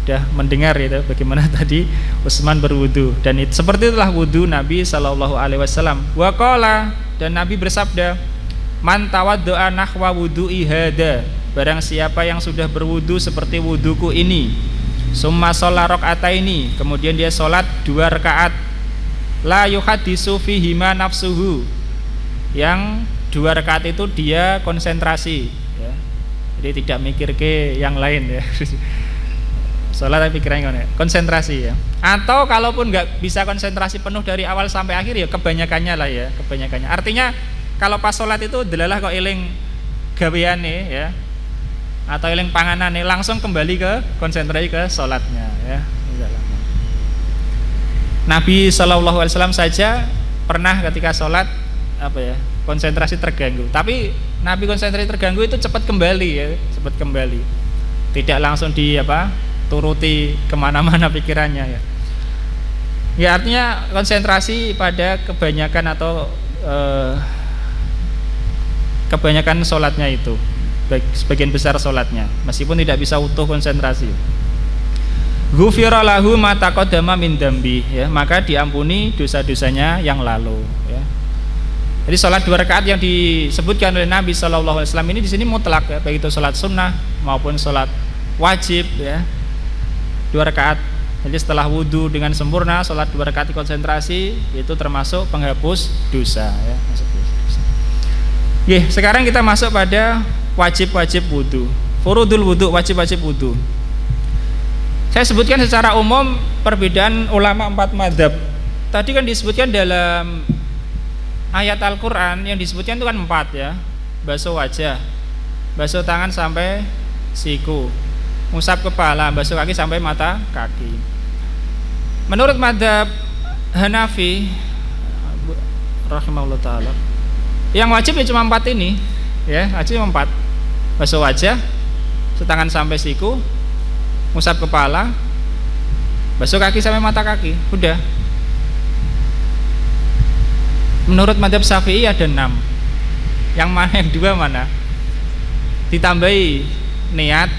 sudah mendengar itu bagaimana tadi Utsman berwudu, dan seperti itulah wudu Nabi sallallahu alaihi wasallam. Wa qala, dan Nabi bersabda, man tawaddo'a nahwa wudu'i hada, barang siapa yang sudah berwudu seperti wuduku ini, summa sholla raka'ataini, kemudian dia sholat 2 rakaat, la yuhaddisu fihima nafsuhu, yang 2 rakaat itu dia konsentrasi ya. Jadi tidak mikir ke yang lain ya. Sholat tapi pikirannya konsentrasi ya. Atau kalaupun nggak bisa konsentrasi penuh dari awal sampai akhir ya kebanyakannya lah ya, kebanyakannya. Artinya kalau pas sholat itu delalah kok eling gaweane ya, atau eling panganane, langsung kembali ke konsentrasi ke sholatnya ya. Nabi Shallallahu Alaihi Wasallam saja pernah ketika sholat apa ya, konsentrasi terganggu. Tapi Nabi konsentrasi terganggu itu cepat kembali ya, cepat kembali. Tidak langsung di apa, turuti kemana-mana pikirannya ya. Ya artinya konsentrasi pada kebanyakan atau kebanyakan sholatnya itu, sebagian besar sholatnya, meskipun tidak bisa utuh konsentrasi. Ghufira lahu ma taqaddama min dambi ya, maka diampuni dosa-dosanya yang lalu ya. Jadi sholat 2 rakaat yang disebutkan oleh Nabi Shallallahu Alaihi Wasallam ini di sini mutlak ya, baik itu sholat sunnah maupun sholat wajib ya. 2 rakaat. Jadi setelah wudu dengan sempurna, sholat 2 rakaat konsentrasi, itu termasuk penghapus dosa ya, masuk dosa. Oke, sekarang kita masuk pada wajib-wajib wudu. Furudul wudu, wajib-wajib wudu. Saya sebutkan secara umum perbedaan ulama 4 mazhab. Tadi kan disebutkan dalam ayat Al-Qur'an, yang disebutkan itu kan 4 ya. Basuh wajah, basuh tangan sampai siku, ngusap kepala, basuh kaki sampai mata kaki. Menurut mazhab Hanafi rahimahullah taala, yang wajib ya cuma 4 ini ya, wajib cuma 4. Basuh wajah, basuh tangan sampai siku, ngusap kepala, basuh kaki sampai mata kaki, udah. Menurut mazhab Syafi'i ada 6. Yang mana, yang 2 mana? Ditambahi niat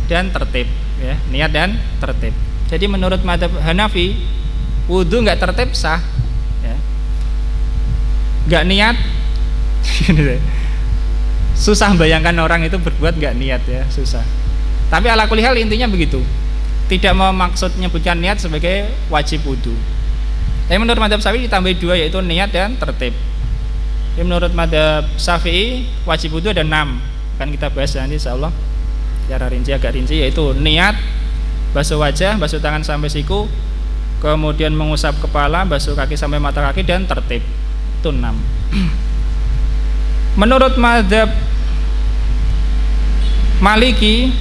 dan tertib ya, niat dan tertib. Jadi menurut mazhab Hanafi, wudu nggak tertib sah ya. Nggak niat susah bayangkan orang itu berbuat nggak niat ya, susah. Tapi ala kulli hal intinya begitu, tidak mau maksud menyebutkan niat sebagai wajib wudu. Tapi menurut mazhab Syafi'i ditambah 2, yaitu niat dan tertib. Jadi menurut mazhab Syafi'i wajib wudu ada 6, akan kita bahas nanti insyaallah secara rinci, agak rinci, yaitu niat, basuh wajah, basuh tangan sampai siku, kemudian mengusap kepala, basuh kaki sampai mata kaki, dan tertib. Itu 6. Menurut mazhab Maliki,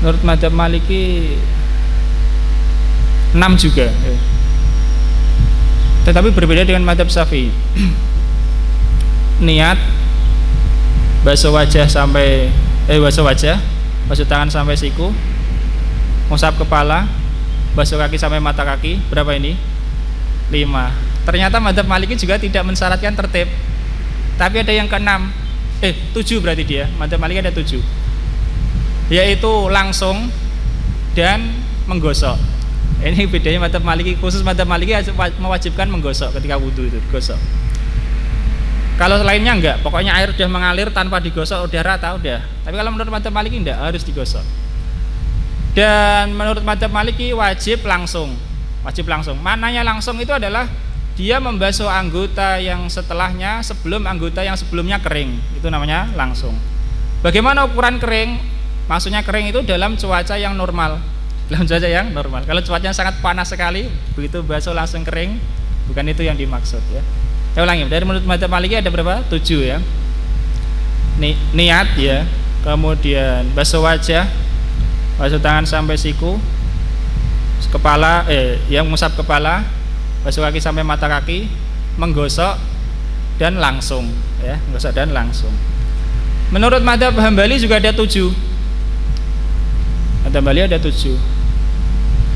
menurut mazhab Maliki 6 juga ya. Tetapi berbeda dengan mazhab Syafi'i. Niat, basuh wajah sampai basuh wajah, basuh tangan sampai siku, ngusap kepala, basuh kaki sampai mata kaki. Berapa ini? 5. Ternyata mazhab Maliki juga tidak mensyaratkan tertib, tapi ada yang ke-6, 7 berarti dia. Madzhab Maliki ada 7. Yaitu langsung dan menggosok. Ini bedanya madzhab Maliki, khusus madzhab Maliki mewajibkan menggosok ketika wudu itu, gosok. Kalau lainnya enggak, pokoknya air sudah mengalir tanpa digosok udah rata udah. Tapi kalau menurut madzhab Maliki enggak, harus digosok. Dan menurut madzhab Maliki wajib langsung. Wajib langsung. Mananya langsung itu adalah dia membasuh anggota yang setelahnya sebelum anggota yang sebelumnya kering. Itu namanya langsung. Bagaimana ukuran kering? Maksudnya kering itu dalam cuaca yang normal. Dalam cuaca yang normal. Kalau cuacanya sangat panas sekali, begitu basuh langsung kering, bukan itu yang dimaksud ya. Saya ulangi, dari menurut madzhab Maliki ada berapa? 7 ya. Niat ya, kemudian basuh wajah, basuh tangan sampai siku, kepala, yang mengusap kepala, basuh kaki sampai mata kaki, menggosok dan langsung ya, menggosok dan langsung. Menurut madzhab Hambali juga ada 7. Madzhab Hambali ada 7.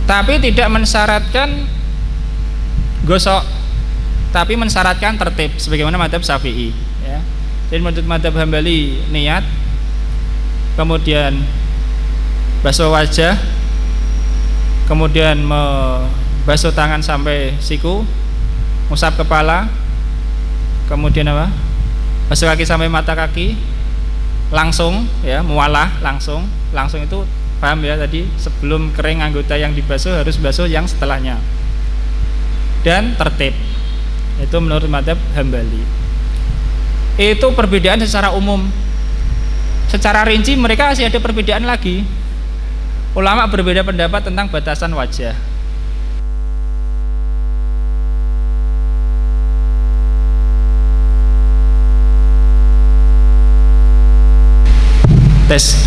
Tapi tidak mensyaratkan gosok, tapi mensyaratkan tertib sebagaimana madzhab Syafi'i ya. Jadi menurut madzhab Hambali niat, kemudian basuh wajah, kemudian basuh tangan sampai siku, usap kepala, kemudian apa? Basuh kaki sampai mata kaki, langsung ya, mualah langsung. Langsung itu paham ya tadi, sebelum kering anggota yang dibasuh harus basuh yang setelahnya. Dan tertib. Itu menurut madzhab Hambali. Itu perbedaan secara umum. Secara rinci mereka masih ada perbedaan lagi. Ulama berbeda pendapat tentang batasan wajah. Tes.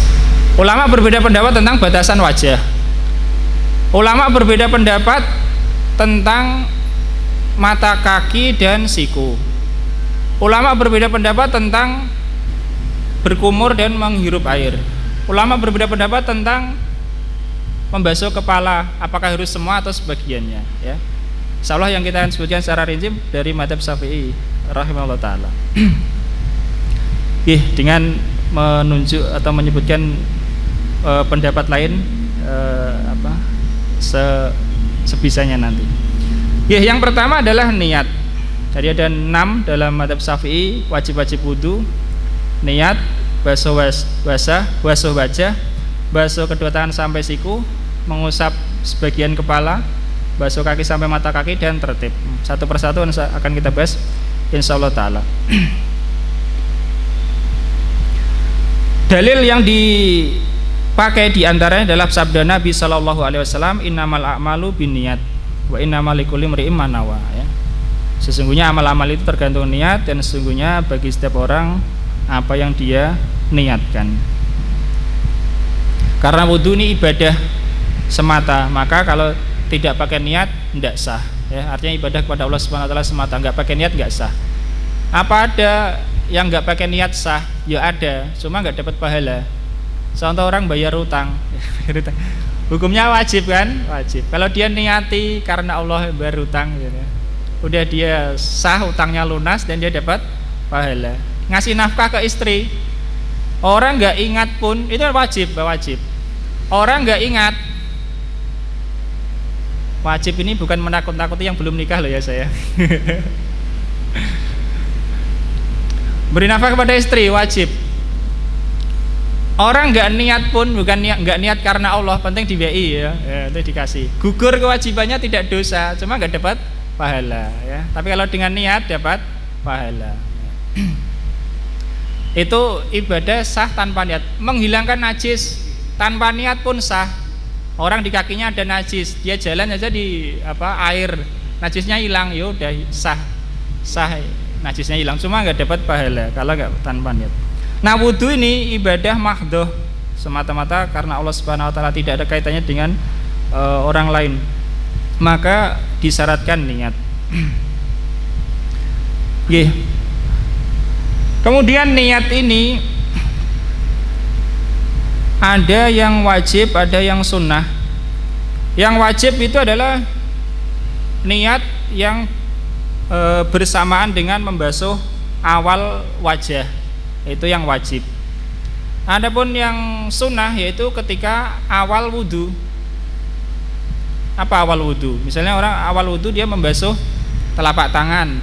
Ulama berbeda pendapat tentang batasan wajah. Ulama berbeda pendapat tentang mata kaki dan siku. Ulama berbeda pendapat tentang berkumur dan menghirup air. Ulama berbeda pendapat tentang membasuh kepala, apakah harus semua atau sebagiannya ya. Insyaallah yang kita akan sebutkan secara rinci dari madzhab Syafi'i rahimahullah taala. Dengan menunjuk atau menyebutkan pendapat lain sebisanya nanti. Yang pertama adalah niat. Jadi ada 6 dalam madzhab Syafi'i, wajib-wajib wudu, niat, basuh wajah, basuh kedua tangan sampai siku, mengusap sebagian kepala, basuh kaki sampai mata kaki, dan tertib. Satu persatu akan kita bahas insyaallah taala. Dalil yang dipakai diantaranya adalah sabda Nabi Shallallahu Alaihi Wasallam, innamal a'malu binniyat wa innamal likulli imri'in ma nawa ya. Sesungguhnya amal-amal itu tergantung niat, dan sesungguhnya bagi setiap orang apa yang dia niatkan. Karena wudhu ini ibadah semata, maka kalau tidak pakai niat tidak sah ya. Artinya ibadah kepada Allah Subhanahu wa taala semata, enggak pakai niat enggak sah. Apa ada yang enggak pakai niat sah? Ya ada, cuma enggak dapat pahala. Contoh orang bayar utang. Hukumnya wajib kan? Wajib. Kalau dia niati karena Allah bayar utang gitu, udah dia sah, utangnya lunas dan dia dapat pahala. Ngasih nafkah ke istri, orang enggak ingat pun itu wajib. Orang enggak ingat, wajib ini bukan menakut-nakuti yang belum nikah loh ya saya. Beri nafkah kepada istri wajib. Orang enggak niat pun, bukan enggak niat karena Allah, penting di BI ya, itu dikasih. Gugur kewajibannya tidak dosa, cuma enggak dapat pahala ya. Tapi kalau dengan niat dapat pahala. Itu ibadah sah tanpa niat. Menghilangkan najis tanpa niat pun sah. Orang di kakinya ada najis, dia jalan aja di air, najisnya hilang, ya udah sah najisnya hilang, cuma nggak dapat pahala kalau nggak tanpa niat. Nah, wudhu ini ibadah mahdhoh semata-mata karena Allah Subhanahu wa taala, tidak ada kaitannya dengan orang lain, maka disyaratkan niat. Kemudian niat ini ada yang wajib, ada yang sunnah. Yang wajib itu adalah niat yang bersamaan dengan membasuh awal wajah. itu yang wajib. Adapun yang sunnah yaitu ketika awal wudu. Apa awal wudu? Misalnya orang awal wudu dia membasuh telapak tangan,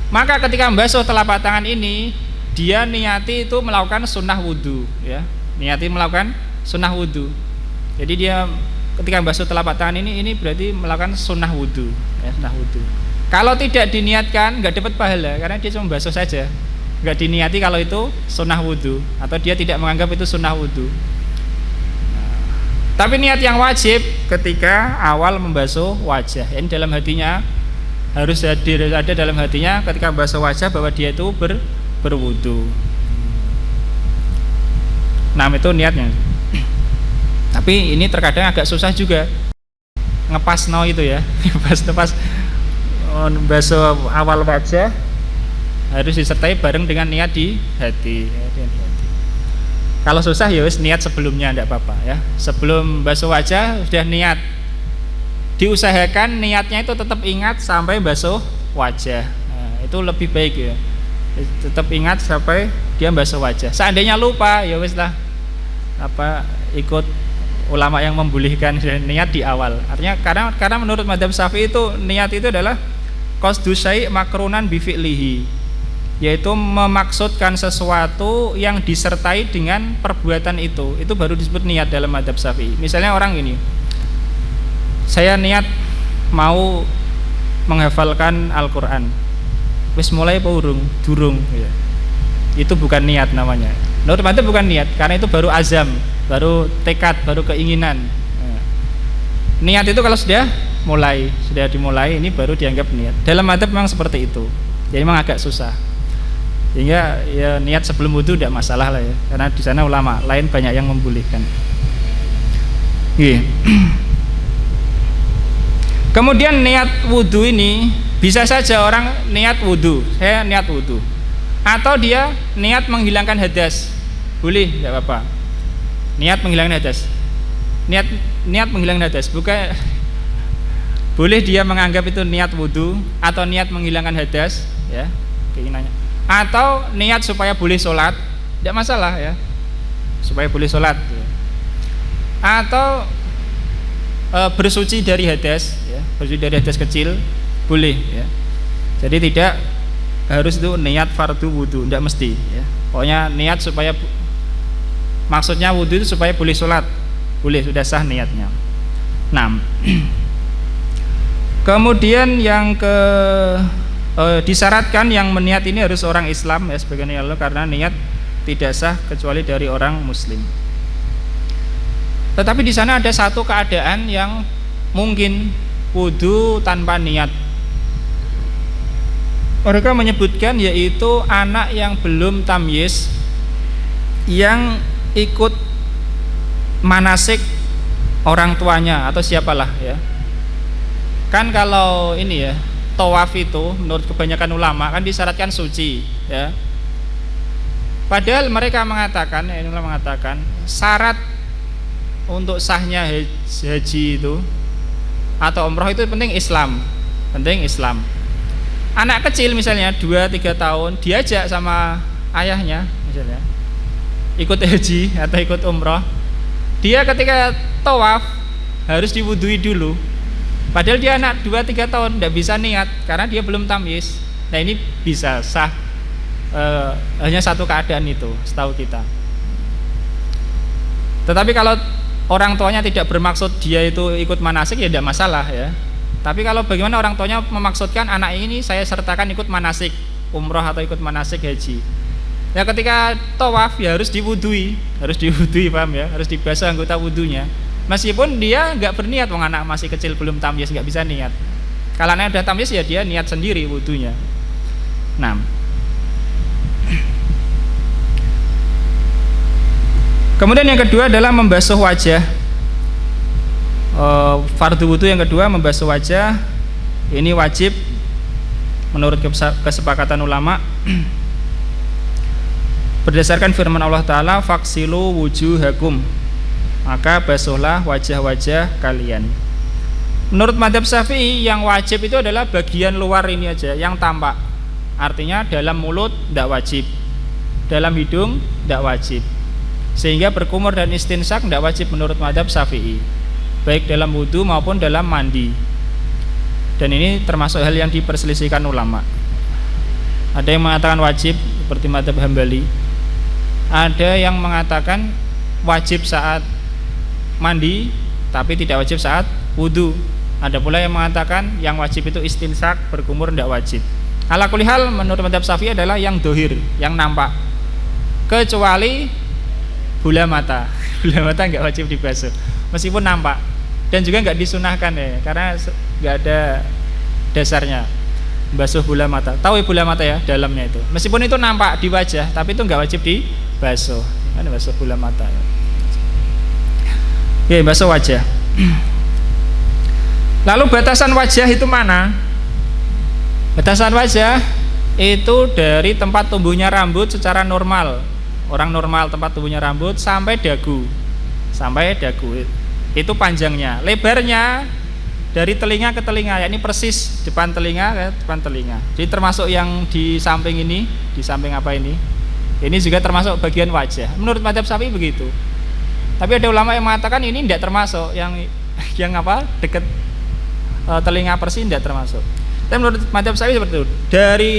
maka ketika membasuh telapak tangan ini dia niati itu melakukan sunnah wudu, ya, niati melakukan sunnah wudu. Jadi dia ketika membasuh telapak tangan ini berarti melakukan sunnah wudu, ya, sunnah wudu. Kalau tidak diniatkan nggak dapat pahala karena dia cuma membasuh saja, nggak diniati kalau itu sunnah wudu atau dia tidak menganggap itu sunnah wudu. Tapi niat yang wajib ketika awal membasuh wajah, ini dalam hatinya harus ada dalam hatinya ketika membasuh wajah bahwa dia itu berwudu. Nah, itu niatnya. Tapi ini terkadang agak susah juga ngepas itu ya, ngepas membasuh awal wajah harus disertai bareng dengan niat di hati. Kalau susah ya wis niat sebelumnya enggak apa-apa ya. Sebelum basuh wajah sudah niat. Diusahakan niatnya itu tetap ingat sampai basuh wajah. Nah, itu lebih baik ya. Tetap ingat sampai dia basuh wajah. Seandainya lupa ya wis lah ikut ulama yang membolehkan niat di awal. Artinya karena menurut mazhab Syafi'i itu niat itu adalah qasdu syai' makrunan bi fi'lihi, yaitu memaksudkan sesuatu yang disertai dengan perbuatan itu baru disebut niat dalam mazhab Syafi'i. Misalnya orang ini, saya niat mau menghafalkan Al-Quran, wis mulai durung ya. Itu bukan niat namanya. Menurut mazhab bukan niat, karena itu baru azam, baru tekad, baru keinginan. Niat itu kalau sudah dimulai ini baru dianggap niat. Dalam mazhab memang seperti itu. Jadi memang agak susah. Sehingga ya niat sebelum wudu tidak masalah lah ya, karena di sana ulama lain banyak yang membolehkan. Kemudian niat wudu ini bisa saja orang niat wudu, saya niat wudu, atau dia niat menghilangkan hadas, boleh, tidak apa-apa. Niat menghilangkan hadas, niat menghilangkan hadas, bukan boleh dia menganggap itu niat wudu atau niat menghilangkan hadas, ya keinginannya. Atau niat supaya boleh sholat, tidak masalah ya, supaya boleh sholat ya. Atau bersuci dari hadas ya, bersuci dari hadas kecil boleh ya. Jadi tidak harus itu niat fardu wudu, tidak mesti ya. Pokoknya niat supaya, maksudnya wudu itu supaya boleh sholat, boleh, sudah sah niatnya. Nah, kemudian yang disyaratkan yang meniat ini harus orang Islam ya, sebagian Allah, karena niat tidak sah kecuali dari orang Muslim. Tetapi di sana ada satu keadaan yang mungkin wudu tanpa niat. Mereka menyebutkan yaitu anak yang belum tamyiz yang ikut manasik orang tuanya atau siapalah ya. Kan kalau ini ya, tawaf itu menurut kebanyakan ulama kan disyaratkan suci ya. Padahal mereka mengatakan syarat untuk sahnya haji itu atau umroh itu penting Islam. Anak kecil misalnya 2-3 tahun diajak sama ayahnya misalnya ikut haji atau ikut umroh, dia ketika tawaf harus diwudui dulu. Padahal dia anak 2-3 tahun tidak bisa niat karena dia belum tamyiz. Nah ini bisa sah, hanya satu keadaan itu setahu kita. Tetapi kalau orang tuanya tidak bermaksud dia itu ikut manasik ya tidak masalah ya. Tapi kalau bagaimana orang tuanya memaksudkan anak ini saya sertakan ikut manasik umroh atau ikut manasik haji, ya ketika tawaf ya harus diwudui, paham ya, harus dibasuh anggota wudunya. Meskipun dia nggak berniat, wong anak masih kecil belum tamyiz, nggak bisa niat. Kalau anak udah tamyiz ya dia niat sendiri wudunya. Nah, kemudian yang kedua adalah membasuh wajah. Fardu wudu yang kedua membasuh wajah. Ini wajib menurut kesepakatan ulama. Berdasarkan firman Allah Ta'ala, faksilu wujuhakum, maka basuhlah wajah-wajah kalian. Menurut mazhab Syafi'i yang wajib itu adalah bagian luar ini aja yang tampak. Artinya dalam mulut tidak wajib. dalam hidung tidak wajib. Sehingga berkumur dan istinsak tidak wajib menurut mazhab Syafi'i, baik dalam wudhu maupun dalam mandi. Dan ini termasuk hal yang diperselisihkan ulama. Ada yang mengatakan wajib seperti mazhab Hambali, ada yang mengatakan wajib saat mandi tapi tidak wajib saat wudhu. Ada pula yang mengatakan yang wajib itu istinsak, berkumur tidak wajib. Ala kulli hal menurut mazhab Syafi'i adalah yang dohir, yang nampak, kecuali bola mata. Bola mata nggak wajib dibasuh meskipun nampak, dan juga nggak disunahkan ya, karena nggak ada dasarnya basuh bola mata. Tahu ya bola mata ya, dalamnya itu meskipun itu nampak di wajah tapi itu nggak wajib dibasuh, kan basuh bola mata ya. Oke, basuh wajah. Lalu batasan wajah itu mana? Batasan wajah itu dari tempat tumbuhnya rambut secara normal, orang normal tempat tumbuhnya rambut sampai dagu. Sampai dagu itu panjangnya. Lebarnya dari telinga ke telinga, yakni persis depan telinga ke depan telinga. Jadi termasuk yang di samping ini, di samping apa ini? Ini juga termasuk bagian wajah. Menurut mazhab Syafi'i begitu. Tapi ada ulama yang mengatakan ini tidak termasuk, yang apa? Dekat telinga persis tidak termasuk. Tapi menurut mazhab Syafi'i seperti itu. Dari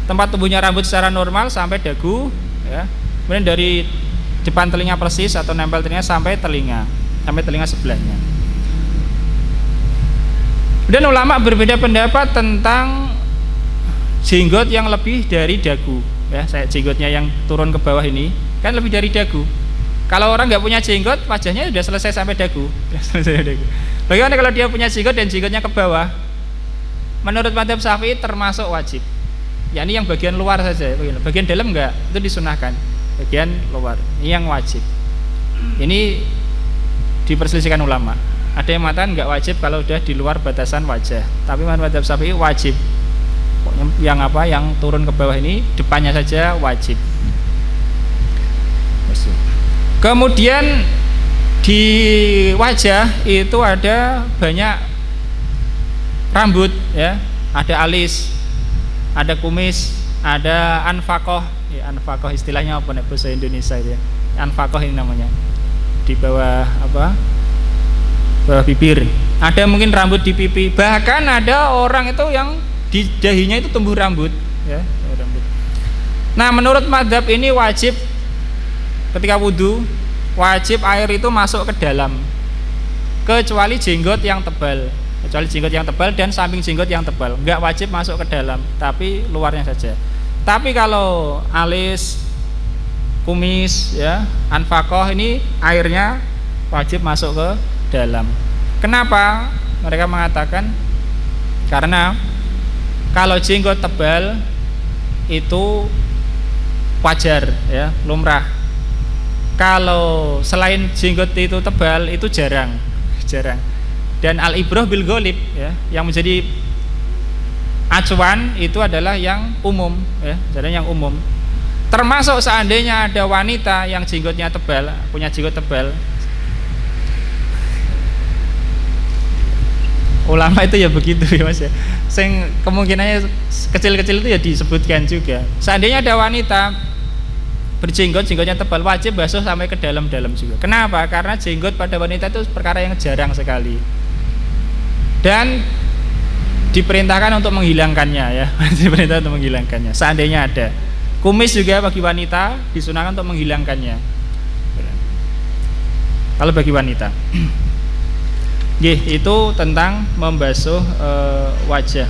tempat tumbuhnya rambut secara normal sampai dagu, ya. Kemudian dari depan telinga persis atau nempel telinga sampai telinga sebelahnya. Dan ulama berbeda pendapat tentang jenggot yang lebih dari dagu, ya. Saya jenggotnya yang turun ke bawah ini kan lebih dari dagu. Kalau orang nggak punya jenggot, wajahnya sudah selesai sampai dagu. Bagaimana kalau dia punya jenggot dan jenggotnya ke bawah? Menurut mazhab Syafi'i termasuk wajib. Yakni yang bagian luar saja, bagian dalam enggak, itu disunahkan. Bagian luar, ini yang wajib. Ini diperselisihkan ulama. Ada yang mengatakan enggak wajib kalau sudah di luar batasan wajah. Tapi menurut mazhab Syafi'i wajib. Yang apa? Yang turun ke bawah ini depannya saja wajib. Kemudian di wajah itu ada banyak rambut, ya. Ada alis, ada kumis, ada anfakoh. Ya, anfakoh istilahnya apa nih bahasa Indonesia ya? Anfakoh ini namanya. Di bawah apa? Bawah bibir. Ada mungkin rambut di pipi. Bahkan ada orang itu yang di dahinya itu tumbuh rambut, ya, rambut. Nah, menurut mazhab ini wajib ketika wudhu, wajib air itu masuk ke dalam, kecuali jenggot yang tebal. Kecuali jenggot yang tebal dan samping jenggot yang tebal, enggak wajib masuk ke dalam, tapi luarnya saja. Tapi kalau alis, kumis, ya, anfakoh ini airnya wajib masuk ke dalam. Kenapa? Mereka mengatakan karena kalau jenggot tebal itu wajar, ya, lumrah. Kalau selain jenggot itu tebal itu jarang. Dan al-ibrah bil ghalib, ya, yang menjadi acuan itu adalah yang umum, ya, jadi yang umum. Termasuk seandainya ada wanita yang jenggotnya tebal, punya jenggot tebal. Ulama itu ya begitu ya Mas ya. Sing kemungkinannya kecil-kecil itu ya disebutkan juga. Seandainya ada wanita berjenggot, jenggotnya tebal, wajib basuh sampai ke dalam-dalam juga. Kenapa? Karena jenggot pada wanita itu perkara yang jarang sekali. Dan diperintahkan untuk menghilangkannya, ya. Diperintahkan untuk menghilangkannya. Seandainya ada. Kumis juga bagi wanita disunahkan untuk menghilangkannya. Kalau bagi wanita. Itu tentang membasuh wajah.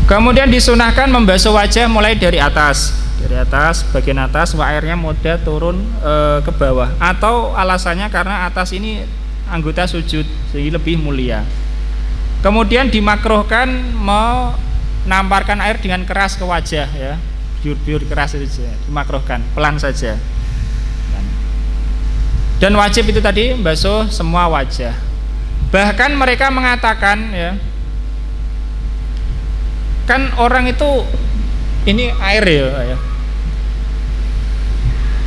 Kemudian disunahkan membasuh wajah mulai dari atas, bagian atas, airnya mudah turun ke bawah. Atau alasannya karena atas ini anggota sujud, jadi lebih mulia. Kemudian dimakruhkan menamparkan air dengan keras ke wajah, ya, biur-biur keras saja, dimakruhkan, pelan saja. Dan wajib itu tadi membasuh semua wajah. Bahkan mereka mengatakan, ya, kan orang itu ini air, ya.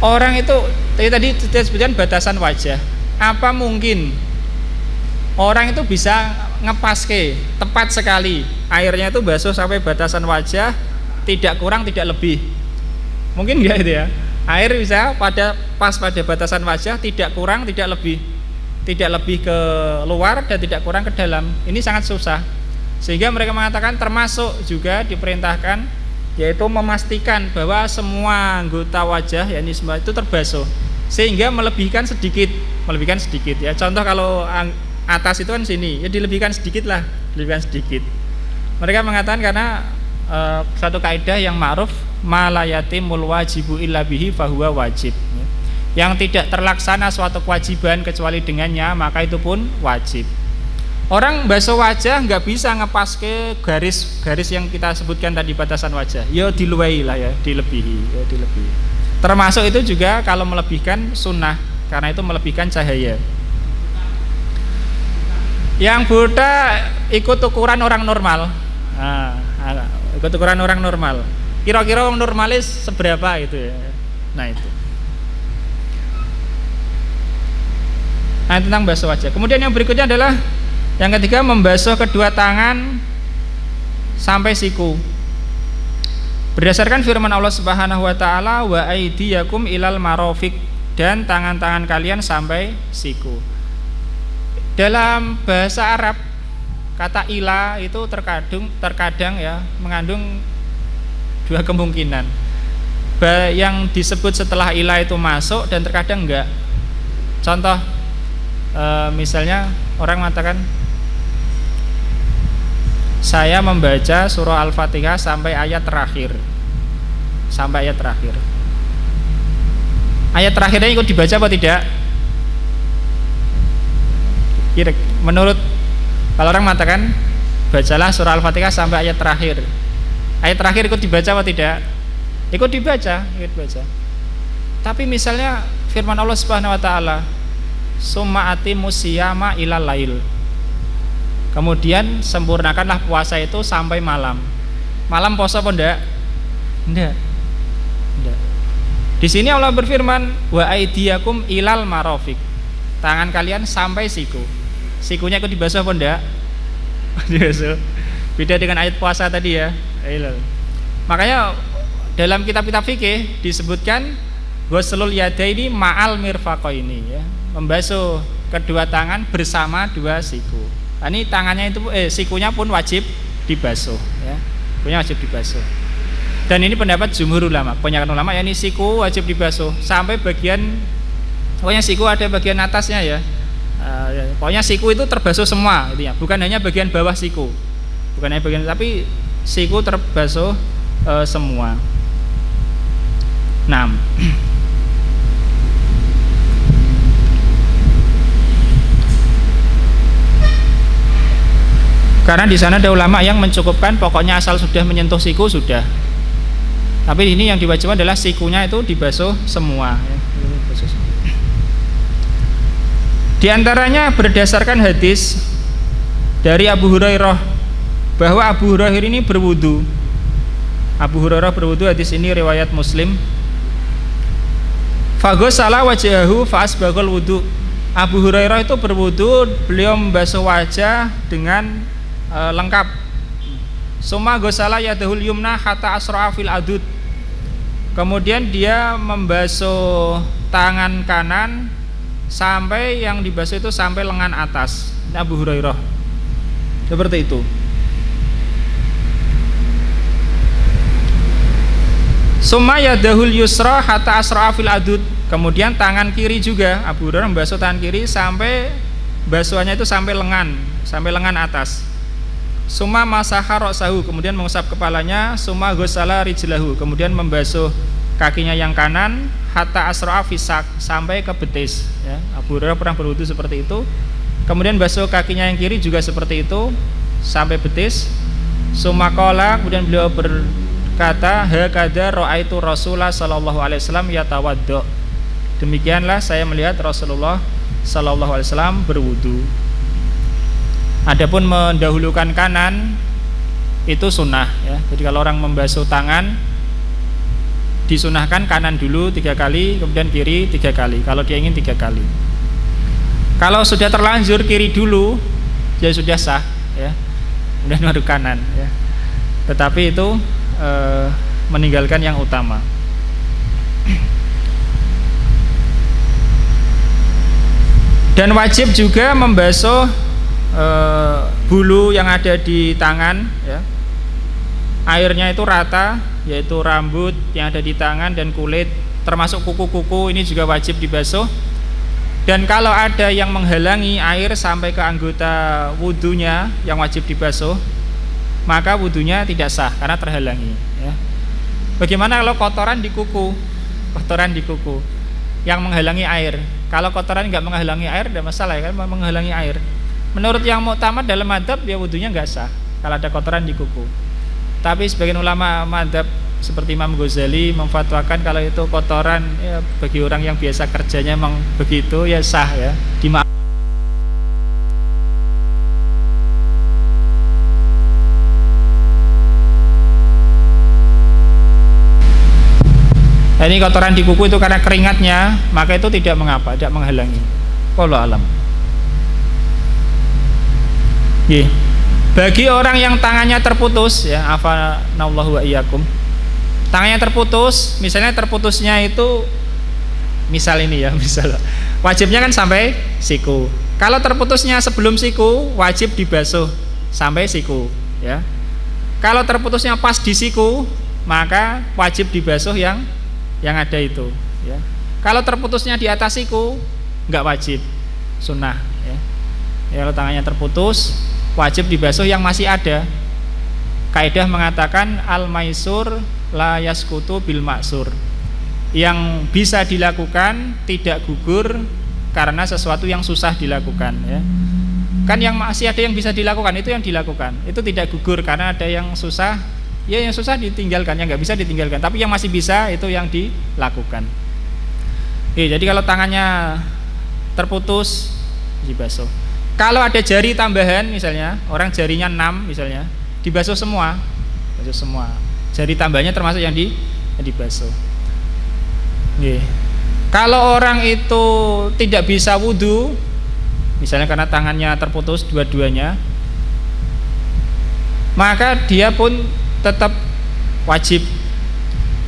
Orang itu tadi disebutkan batasan wajah. Apa mungkin orang itu bisa ngepaske tepat sekali airnya itu basuh sampai batasan wajah, tidak kurang tidak lebih. Mungkin enggak itu ya? Air bisa pas pada batasan wajah, tidak kurang tidak lebih. Tidak lebih ke luar dan tidak kurang ke dalam. Ini sangat susah. Sehingga mereka mengatakan termasuk juga diperintahkan yaitu memastikan bahwa semua anggota wajah yakni semua itu terbasuh. Sehingga melebihkan sedikit ya. Contoh kalau atas itu kan sini, ya dilebihkan sedikit lah, dilebihkan sedikit. Mereka mengatakan karena satu kaidah yang ma'ruf malayatimul wajibu illa bihi fahuwa wajib. Yang tidak terlaksana suatu kewajiban kecuali dengannya maka itu pun wajib. Orang basuh wajah nggak bisa ngepas ke garis yang kita sebutkan tadi batasan wajah. Ya diluwei lah ya, dilebihi. Termasuk itu juga kalau melebihkan sunnah karena itu melebihkan cahaya. Yang buta ikut ukuran orang normal. Ikut ukuran orang normal. Kira-kira orang normalis seberapa itu ya. Nah itu. Nah, tentang basuh wajah. Kemudian yang berikutnya adalah yang ketiga membasuh kedua tangan sampai siku. Berdasarkan firman Allah Subhanahu wa taala wa aydiyakum ilal marafiq, dan tangan-tangan kalian sampai siku. Dalam bahasa Arab kata ila itu terkadang ya mengandung dua kemungkinan. Yang disebut setelah ila itu masuk dan terkadang enggak. Contoh misalnya orang mengatakan saya membaca surah Al-Fatihah sampai ayat terakhir. Ayat terakhirnya ikut dibaca apa tidak? Menurut kalau orang mengatakan bacalah surah Al-Fatihah sampai ayat terakhir. Ayat terakhir ikut dibaca apa tidak? Ikut dibaca. Tapi misalnya firman Allah Subhanahu wa taala summa atimus siyama ilal lail. Kemudian sempurnakanlah puasa itu sampai malam. Malam puasa apa enggak? Enggak. Di sini Allah berfirman wa aidiyakum ilal marafiq. Tangan kalian sampai siku. Sikunya ikut dibasuh apa enggak? Dibasuh. Beda dengan ayat puasa tadi ya. Makanya dalam kitab-kitab fikih disebutkan ghuslul yadaini ma'al mirfaqaini ya. Membasuh kedua tangan bersama dua siku. Nah, ini tangannya itu sikunya pun wajib dibasuh ya. Sikunya wajib dibasuh. Dan ini pendapat jumhur ulama, kebanyakan ulama yakni siku wajib dibasuh sampai pokoknya siku ada bagian atasnya ya. Pokoknya siku itu terbasuh semua gitu ya. Bukan hanya bagian bawah siku. Tapi siku terbasuh semua. 6. Karena di sana ada ulama yang mencukupkan pokoknya asal sudah menyentuh siku sudah. Tapi ini yang diwajibkan adalah sikunya itu dibasuh semua. Di antaranya berdasarkan hadis dari Abu Hurairah bahwa Abu Hurairah ini berwudu. Abu Hurairah berwudu, hadis ini riwayat Muslim. Faghsala wajhahu fa asbaghal wudu. Abu Hurairah itu berwudu, beliau membasuh wajah dengan lengkap. Summa ghasala yadahul yumna hatta asra'a fil adud. Kemudian dia membasuh tangan kanan sampai yang dibasuh itu sampai lengan atas. Ini Abu Hurairah. Seperti itu. Summa yadahul yusra hatta asra'a fil adud. Kemudian tangan kiri juga Abu Hurairah membasuh tangan kiri sampai basuhannya itu sampai lengan atas. Summa masaha ra'sahu, kemudian mengusap kepalanya. Summa ghasala rijlahu, kemudian membasuh kakinya yang kanan hatta asra'a fisak, sampai ke betis ya. Abu Hurairah pernah berwudu seperti itu. Kemudian basuh kakinya yang kiri juga seperti itu sampai betis. Summa qala, kemudian beliau berkata hakadha ra'aitu Rasulullah sallallahu alaihi wasallam yatawaddo. Demikianlah saya melihat Rasulullah sallallahu alaihi wasallam berwudu. Adapun mendahulukan kanan itu sunnah ya. Jadi kalau orang membasuh tangan disunahkan kanan dulu 3 kali, kemudian kiri 3 kali. Kalau dia ingin 3 kali. Kalau sudah terlanjur kiri dulu, ya sudah sah ya. kemudian mengaduk kanan ya. Tetapi itu meninggalkan yang utama. Dan wajib juga membasuh bulu yang ada di tangan ya. Airnya itu rata, yaitu rambut yang ada di tangan dan kulit, termasuk kuku-kuku ini juga wajib dibasuh. Dan kalau ada yang menghalangi air sampai ke anggota wudunya yang wajib dibasuh, maka wudunya tidak sah karena terhalangi ya. Bagaimana kalau kotoran di kuku? Kotoran di kuku yang menghalangi air. Kalau kotoran nggak menghalangi air, tidak masalah ya, kan menghalangi air. Menurut yang muktamad dalam madzhab ya wudunya nggak sah kalau ada kotoran di kuku. Tapi sebagian ulama madzhab seperti Imam Ghazali memfatwakan kalau itu kotoran ya, bagi orang yang biasa kerjanya memang begitu ya sah ya. Ini kotoran di kuku itu karena keringatnya, maka itu tidak mengapa, tidak menghalangi. Wallahu alam. Bagi orang yang tangannya terputus ya, afanallahu wa iyyakum. Tangannya terputus, misalnya terputusnya itu misal ini ya, misal wajibnya kan sampai siku. Kalau terputusnya sebelum siku, wajib dibasuh sampai siku ya. Kalau terputusnya pas di siku, maka wajib dibasuh yang ada itu ya. Kalau terputusnya di atas siku, enggak wajib, sunnah ya. Kalau tangannya terputus, wajib dibasuh yang masih ada. Kaidah mengatakan al-maisur la yaskutu bil maksur. Yang bisa dilakukan tidak gugur karena sesuatu yang susah dilakukan ya. Kan yang masih ada yang bisa dilakukan itu yang dilakukan. Itu tidak gugur karena ada yang susah. Ya yang susah ditinggalkan, yang nggak bisa ditinggalkan. Tapi yang masih bisa itu yang dilakukan. Jadi kalau tangannya terputus dibasuh. Kalau ada jari tambahan misalnya, orang jarinya 6 misalnya, dibasuh semua. Basuh semua. Jari tambahnya termasuk yang dibasuh. Kalau orang itu tidak bisa wudu, misalnya karena tangannya terputus dua-duanya, maka dia pun tetap wajib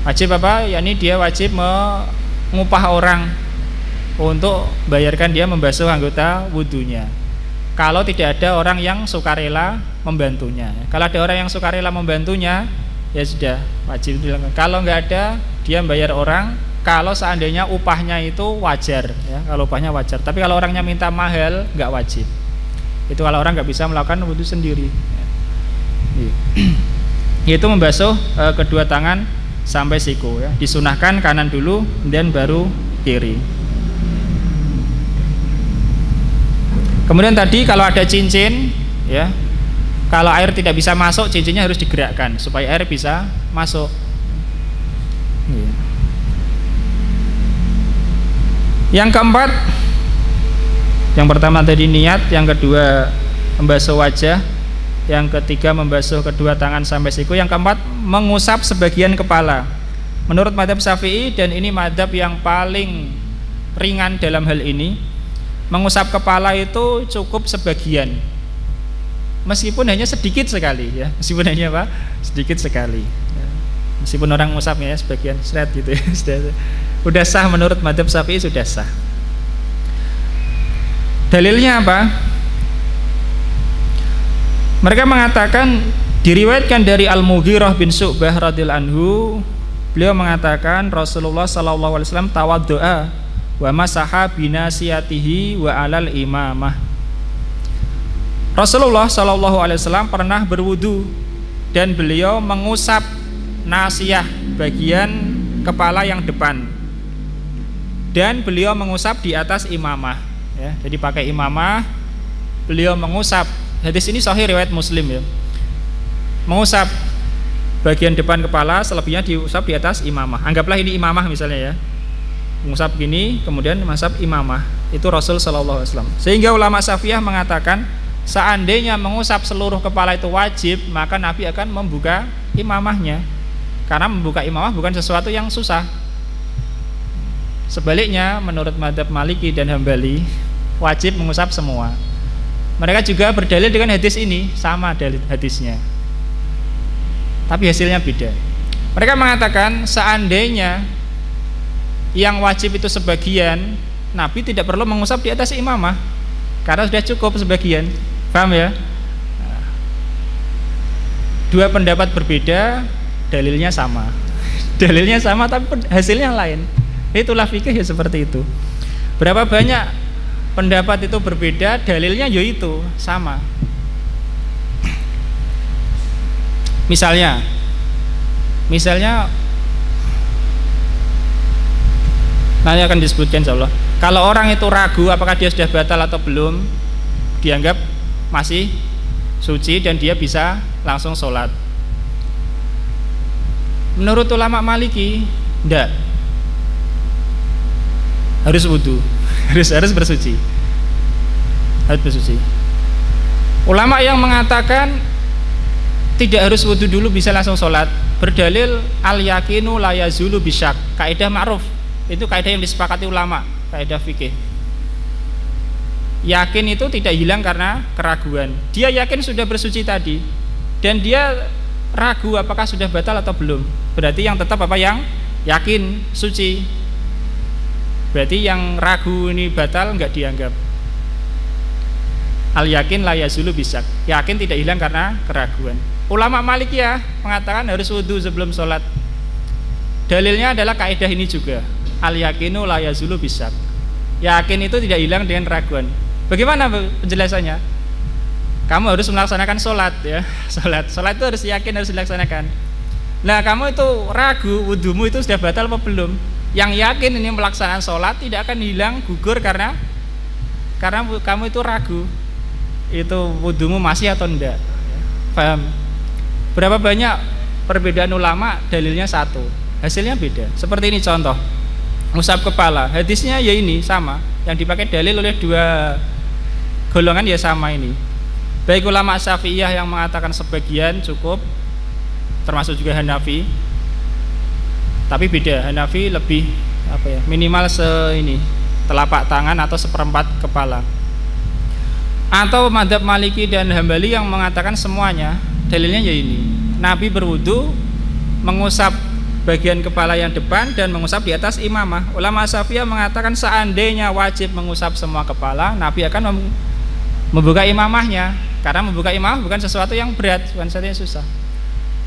apa? Yakni dia wajib mengupah orang untuk bayarkan dia membasuh anggota wudunya. Kalau tidak ada orang yang sukarela membantunya. Kalau ada orang yang sukarela membantunya, ya sudah wajib dilakukan. Kalau nggak ada, dia membayar orang. Kalau seandainya upahnya itu wajar, ya. Kalau upahnya wajar. Tapi kalau orangnya minta mahal, nggak wajib. Itu kalau orang nggak bisa melakukan wudu sendiri. Yaitu membasuh kedua tangan sampai siku ya. Disunahkan kanan dulu dan baru kiri. Kemudian tadi kalau ada cincin ya, kalau air tidak bisa masuk, cincinnya harus digerakkan supaya air bisa masuk. Yang keempat, yang pertama tadi niat, yang kedua membasuh wajah, yang ketiga membasuh kedua tangan sampai siku, yang keempat mengusap sebagian kepala. Menurut mazhab Syafi'i, dan ini mazhab yang paling ringan dalam hal ini, mengusap kepala itu cukup sebagian, meskipun hanya sedikit sekali ya, meskipun hanya apa? Sedikit sekali. Meskipun orang ngusapnya ya sebagian seret gitu ya, sudah sah menurut mazhab Syafi'i, sudah sah. Dalilnya apa? Mereka mengatakan, diriwayatkan dari Al-Mughirah bin Syu'bah radhiyallahu anhu, beliau mengatakan Rasulullah sallallahu alaihi wasallam tawaddu'a wa masaha binasiyatihi wa alal imamah. Rasulullah sallallahu alaihi wasallam pernah berwudu dan beliau mengusap nasiyah, bagian kepala yang depan, dan beliau mengusap di atas imamah ya. Jadi pakai imamah beliau mengusap. Hadis ini sahih riwayat Muslim ya. Mengusap bagian depan kepala, selebihnya diusap di atas imamah. Anggaplah ini imamah misalnya ya. Mengusap gini, kemudian mengusap imamah. Itu Rasul sallallahu alaihi wasallam. Sehingga ulama Syafi'iyah mengatakan, seandainya mengusap seluruh kepala itu wajib, maka Nabi akan membuka imamahnya. Karena membuka imamah bukan sesuatu yang susah. Sebaliknya menurut mazhab Maliki dan Hambali, wajib mengusap semua. Mereka juga berdalil dengan hadis ini, sama dalil hadisnya, tapi hasilnya beda. Mereka mengatakan seandainya yang wajib itu sebagian, Nabi tidak perlu mengusap di atas imamah karena sudah cukup sebagian. Paham ya? Dua pendapat berbeda, dalilnya sama. Dalilnya sama tapi hasilnya lain. Itulah fikih ya, seperti itu. Berapa banyak pendapat itu berbeda, dalilnya ya itu sama. Misalnya nanti akan disebutkan insyaallah. Kalau orang itu ragu apakah dia sudah batal atau belum, dianggap masih suci dan dia bisa langsung sholat. Menurut ulama Maliki, enggak, harus wudu, harus bersuci, Ulama yang mengatakan tidak harus wudu dulu bisa langsung sholat berdalil al yakinu la yazulu bisyak, kaidah ma'ruf, itu kaidah yang disepakati ulama, kaidah fikih. Yakin itu tidak hilang karena keraguan. Dia yakin sudah bersuci tadi dan dia ragu apakah sudah batal atau belum, berarti yang tetap apa? Yang yakin suci. Berarti yang ragu ini batal enggak dianggap. Al yakin la yazulu bisyak, yakin tidak hilang karena keraguan. Ulama Malikiyah mengatakan harus wudu sebelum sholat. Dalilnya adalah kaidah ini juga, al yakinu la yazulu bisyak, yakin itu tidak hilang dengan keraguan. Bagaimana penjelasannya? Kamu harus melaksanakan sholat ya, sholat itu harus yakin, harus dilaksanakan. Nah kamu itu ragu wudumu itu sudah batal apa belum? Yang yakin ini melaksanakan sholat tidak akan hilang, gugur karena kamu itu ragu itu wudumu masih atau enggak. Paham? Berapa banyak perbedaan ulama, dalilnya satu, hasilnya beda. Seperti ini contoh, ngusap kepala, hadisnya ya ini sama, yang dipakai dalil oleh dua golongan ya sama ini. Baik ulama Syafi'iyah yang mengatakan sebagian cukup, termasuk juga Hanafi, tapi beda. Hanafi lebih minimal telapak tangan atau seperempat kepala. Atau mazhab Maliki dan Hambali yang mengatakan semuanya, dalilnya ya ini, Nabi berwudu mengusap bagian kepala yang depan dan mengusap di atas imamah. Ulama Syafi'iyah mengatakan seandainya wajib mengusap semua kepala, Nabi akan membuka imamahnya, karena membuka imamah bukan sesuatu yang berat, bukan sesuatu yang susah.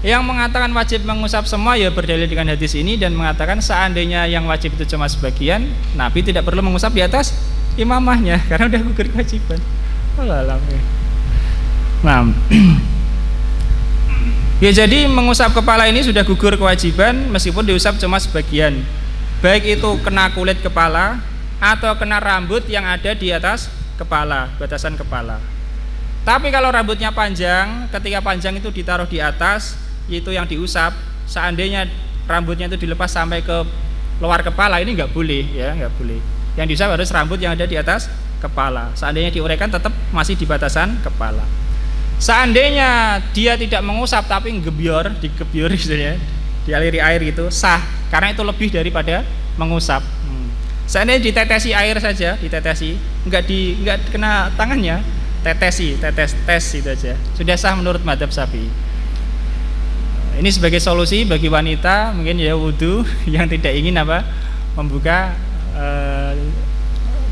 Yang mengatakan wajib mengusap semua ya berdalil dengan hadis ini dan mengatakan seandainya yang wajib itu cuma sebagian, Nabi tidak perlu mengusap di atas imamahnya karena udah gugur kewajiban. Nah, ya jadi mengusap kepala ini sudah gugur kewajiban meskipun diusap cuma sebagian, baik itu kena kulit kepala atau kena rambut yang ada di atas kepala, batasan kepala. Tapi kalau rambutnya panjang, ketika panjang itu ditaruh di atas, itu yang diusap. Seandainya rambutnya itu dilepas sampai ke luar kepala, ini nggak boleh ya, nggak boleh. Yang diusap harus rambut yang ada di atas kepala. Seandainya diuraikan tetap masih di batasan kepala. Seandainya dia tidak mengusap tapi digebyur misalnya, dialiri air gitu, sah karena itu lebih daripada mengusap. Seandainya ditetesi air saja, enggak kena tangannya, tes itu aja, sudah sah menurut mazhab Syafi'i. Ini sebagai solusi bagi wanita mungkin ya wudu yang tidak ingin membuka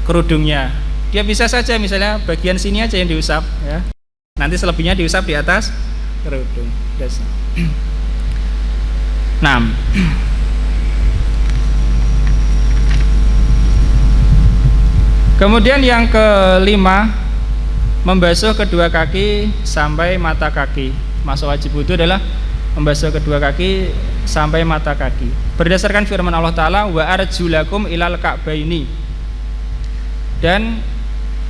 kerudungnya. Dia bisa saja misalnya bagian sini aja yang diusap ya. Nanti selebihnya diusap di atas kerudung. Nah, kemudian yang kelima, membasuh kedua kaki sampai mata kaki. Masuk wajib wudu adalah membasuh kedua kaki sampai mata kaki. Berdasarkan firman Allah Ta'ala, wa arjulakum ilal ka'baini, dan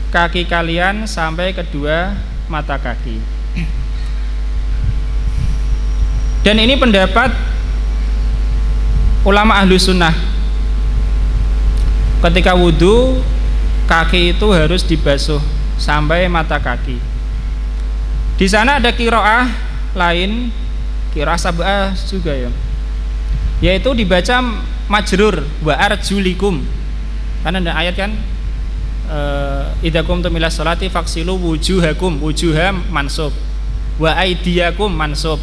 kaki kalian sampai kedua mata kaki. Dan ini pendapat ulama ahlu sunnah. Ketika wudu, kaki itu harus dibasuh sampai mata kaki. Di sana ada qiraah lain, qiraah sab'ah juga ya, yaitu dibaca majrur wa arjulikum. Karena ada ayat kan idza qumtum ila sholati faghsilu wujuhakum, wujuha mansub, wa aydiyakum mansub.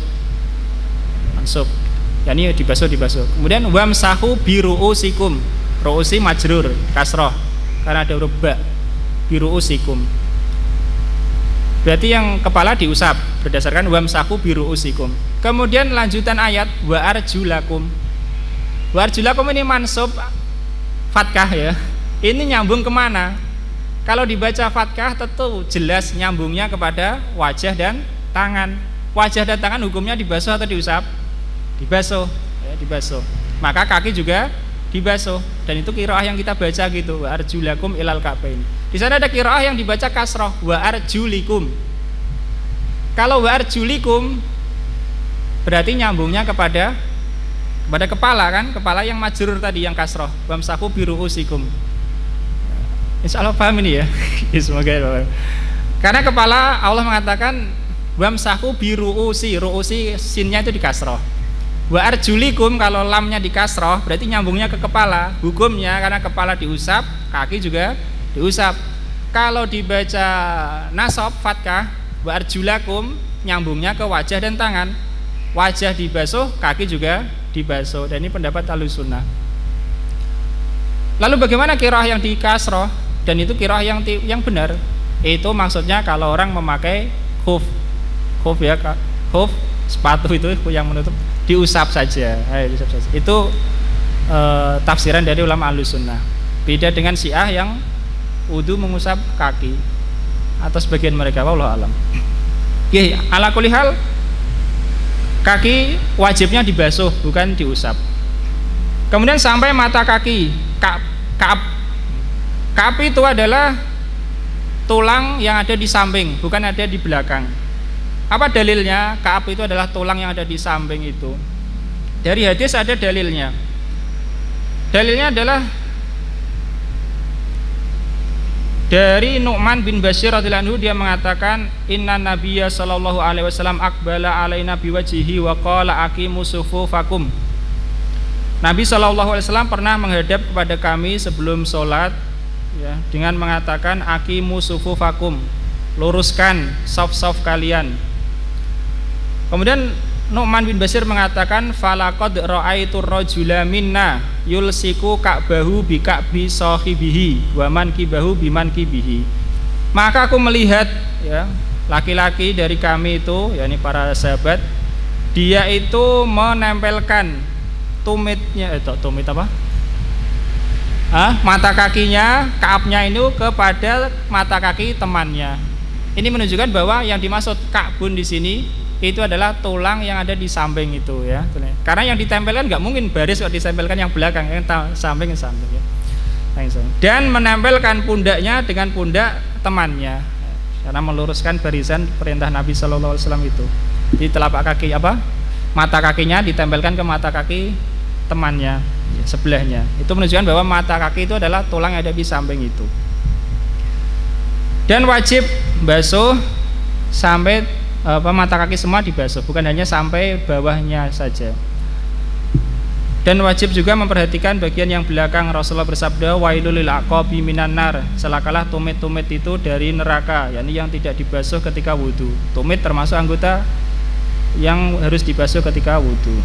Yani dibasuh. Kemudian wamsahu biruusikum, ruusi majrur kasroh karena ada huruf ba, biruusikum. Berarti yang kepala diusap berdasarkan wamsahu biruusikum. Kemudian lanjutan ayat wa arjulakum. Wa arjulakum ini mansub fathah ya. Ini nyambung kemana? Kalau dibaca fathah tentu jelas nyambungnya kepada wajah dan tangan. Wajah dan tangan hukumnya dibasuh atau diusap? Dibasuh, ya, dibasuh. Maka kaki juga dibasuh. Dan itu qiraah yang kita baca gitu, wa arjulakum ilal ka'bain. Di sana ada qiraah yang dibaca kasroh, wa arjulikum. Kalau wa arjulikum berarti nyambungnya kepada kepala kan, kepala yang majrur tadi yang kasroh, wamsahu biruusikum. Insya Allah paham ini ya. Semoga paham. Karena kepala Allah mengatakan wamsahu biruusi, ruusi sinnya itu di kasroh. Wa arjulikum kalau lamnya di kasroh berarti nyambungnya ke kepala. Hukumnya karena kepala diusap, kaki juga diusap. Kalau dibaca nasab fathah, wa arjulakum nyambungnya ke wajah dan tangan. Wajah dibasuh, kaki juga dibasuh. Dan ini pendapat Ahlussunnah. Lalu bagaimana qiraah yang di kasroh? Dan itu qiraah yang benar. Itu maksudnya kalau orang memakai khuf ya, khuf sepatu itu yang menutup, diusap saja. Itu tafsiran dari ulama Ahlussunnah. Beda dengan Syiah yang wudu mengusap kaki atau sebagian mereka, wallahu alam. Ya, ala kulli hal kaki wajibnya dibasuh bukan diusap. Kemudian sampai mata kaki, ka'ab itu adalah tulang yang ada di samping, bukan ada di belakang. Apa dalilnya? Ka'ab itu adalah tulang yang ada di samping itu. Dari hadis ada dalilnya. Dalilnya adalah dari Nu'man bin Bashir radhiyallahu anhu, dia mengatakan inna nabiyya sallallahu alaihi wasallam aqbala alaina biwajhihi wa qala aqimu sufufakum. Nabi sallallahu alaihi wasallam pernah menghadap kepada kami sebelum sholat ya, dengan mengatakan aqimu sufufakum, luruskan saf-saf kalian. Kemudian Nu'man bin Bashir mengatakan falaqad ra'aitu rajula minna yulsiku ka'bahu bi ka'bi sahibihi wa mankibahu bi mankibihi. Maka aku melihat ya, laki-laki dari kami itu, yakni para sahabat, dia itu menempelkan mata kakinya, ka'abnya itu kepada mata kaki temannya. Ini menunjukkan bahwa yang dimaksud ka'bun di sini itu adalah tulang yang ada di samping itu ya. Karena yang ditempelkan nggak mungkin baris kalau ditempelkan yang belakang, yang samping ya. Dan menempelkan pundaknya dengan pundak temannya, karena meluruskan barisan perintah Nabi Shallallahu Alaihi Wasallam itu. Di telapak kaki mata kakinya ditempelkan ke mata kaki temannya sebelahnya. Itu menunjukkan bahwa mata kaki itu adalah tulang yang ada di samping itu. Dan wajib basuh sampai mata kaki semua dibasuh, bukan hanya sampai bawahnya saja. Dan wajib juga memperhatikan bagian yang belakang. Rasulullah bersabda wailul lil aqabi minan nar, celakalah tumit-tumit itu dari neraka, yakni yang tidak dibasuh ketika wudu. Tumit termasuk anggota yang harus dibasuh ketika wudu.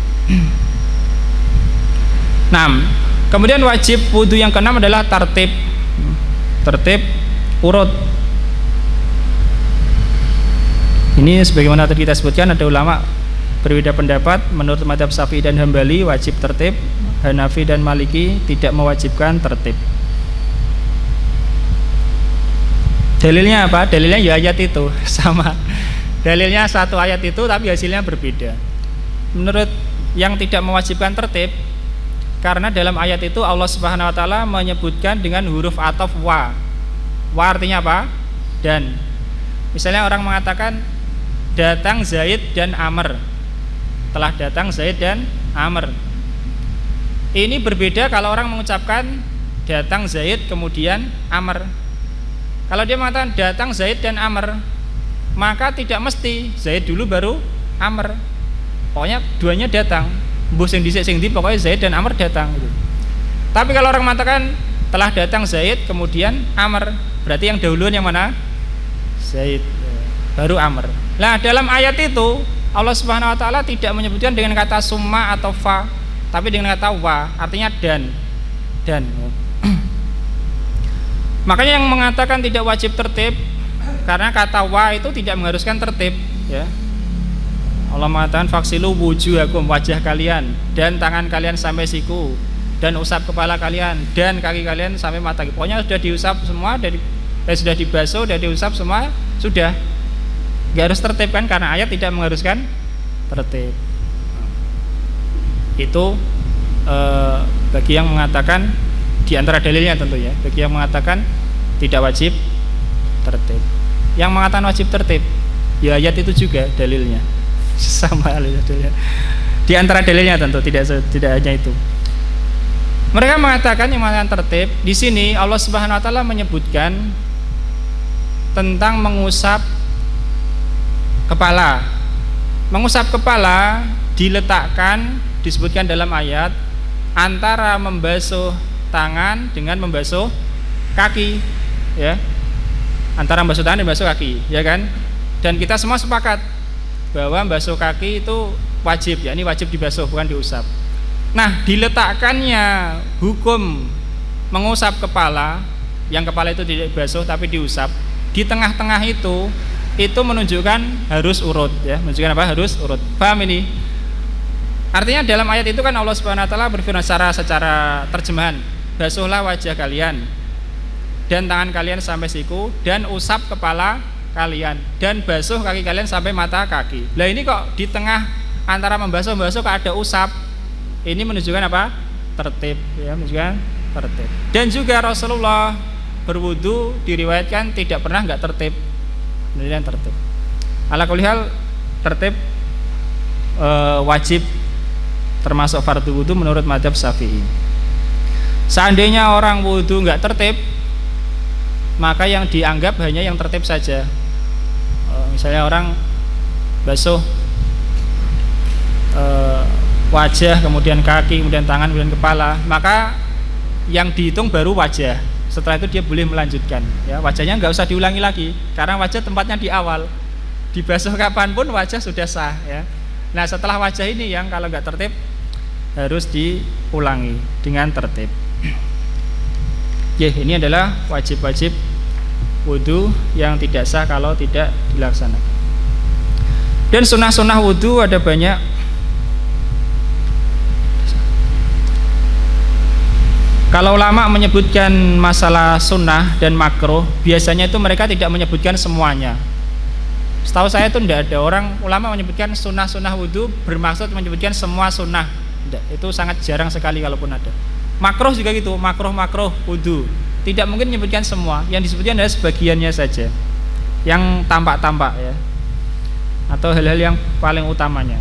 Nah, kemudian wajib wudu yang keenam adalah tertib urut. Ini sebagaimana tadi kita sebutkan, ada ulama berbeda pendapat. Menurut mazhab Syafi'i dan Hambali wajib tertib, Hanafi dan Maliki tidak mewajibkan tertib. Dalilnya apa? Dalilnya ya ayat itu sama. Dalilnya satu ayat itu tapi hasilnya berbeda. Menurut yang tidak mewajibkan tertib, karena dalam ayat itu Allah Subhanahu wa taala menyebutkan dengan huruf ataf wa. Wa artinya apa? Dan. Misalnya orang mengatakan datang Zaid dan Amr. Telah datang Zaid dan Amr. Ini berbeda kalau orang mengucapkan datang Zaid kemudian Amr. Kalau dia mengatakan datang Zaid dan Amr, maka tidak mesti Zaid dulu baru Amr. Pokoknya duanya datang. Mbah sing dhisik sing ndi, pokoknya Zaid dan Amr datang gitu. Tapi kalau orang mengatakan telah datang Zaid kemudian Amr, Berarti yang dahuluan yang mana? Zaid, baru Amr. Nah, dalam ayat itu Allah Subhanahu wa taala tidak menyebutkan dengan kata summa atau fa, tapi dengan kata wa, artinya dan. Makanya yang mengatakan tidak wajib tertib karena kata wa itu tidak mengharuskan tertib, ya. Allah mengatakan faksilu wujuhakum, wajah kalian dan tangan kalian sampai siku, dan usap kepala kalian dan kaki kalian sampai mata. Pokoknya sudah diusap semua, sudah dibasuh, sudah diusap semua, sudah. Gak harus tertib kan, karena ayat tidak mengharuskan tertib. Itu bagi yang mengatakan, di antara dalilnya tentunya, bagi yang mengatakan tidak wajib tertib. Yang mengatakan wajib tertib, ya ayat itu juga dalilnya sama dalilnya. Di antara dalilnya tentu tidak hanya itu. Mereka mengatakan yang mengatakan tertib di sini Allah Subhanahu wa taala menyebutkan tentang mengusap kepala. Mengusap kepala diletakkan, disebutkan dalam ayat, antara membasuh tangan dengan membasuh kaki, ya. Antara membasuh tangan dan membasuh kaki, ya kan? Dan kita semua sepakat bahwa membasuh kaki itu wajib, ya, ini wajib dibasuh bukan diusap. Nah, diletakkannya hukum mengusap kepala, yang kepala itu tidak dibasuh tapi diusap, di tengah-tengah itu menunjukkan harus urut, ya, menunjukkan apa? Harus urut. Paham ini? Artinya dalam ayat itu kan Allah Subhanahu wa taala berfirman secara terjemahan, basuhlah wajah kalian dan tangan kalian sampai siku, dan usap kepala kalian, dan basuh kaki kalian sampai mata kaki. Lah ini kok di tengah antara membasuh kok ada usap. Ini menunjukkan apa? Tertib, ya, menunjukkan tertib. Dan juga Rasulullah berwudu diriwayatkan tidak pernah enggak tertib. Menunjukkan tertib. Ala kulli hal tertib wajib, termasuk fardu wudu menurut mazhab Syafi'i. Seandainya orang wudu enggak tertib, maka yang dianggap hanya yang tertib saja. Misalnya orang basuh wajah, kemudian kaki, kemudian tangan, kemudian kepala, maka yang dihitung baru wajah. Setelah itu dia boleh melanjutkan, ya. Wajahnya nggak usah diulangi lagi, karena wajah tempatnya di awal. Dibasuh kapanpun wajah sudah sah, ya. Nah, setelah wajah ini yang kalau nggak tertib harus diulangi dengan tertib. Ya, ini adalah wajib-wajib wudu yang tidak sah kalau tidak dilaksanakan. Dan sunnah-sunnah wudu ada banyak. Kalau ulama menyebutkan masalah sunnah dan makruh, biasanya itu mereka tidak menyebutkan semuanya. Setahu saya itu tidak ada orang ulama menyebutkan sunnah-sunnah wudu bermaksud menyebutkan semua sunnah. Tidak, itu sangat jarang sekali kalaupun ada. Makruh juga gitu, makruh wudu. Tidak mungkin menyebutkan semua, yang disebutkan adalah sebagiannya saja, yang tampak-tampak, ya, atau hal-hal yang paling utamanya.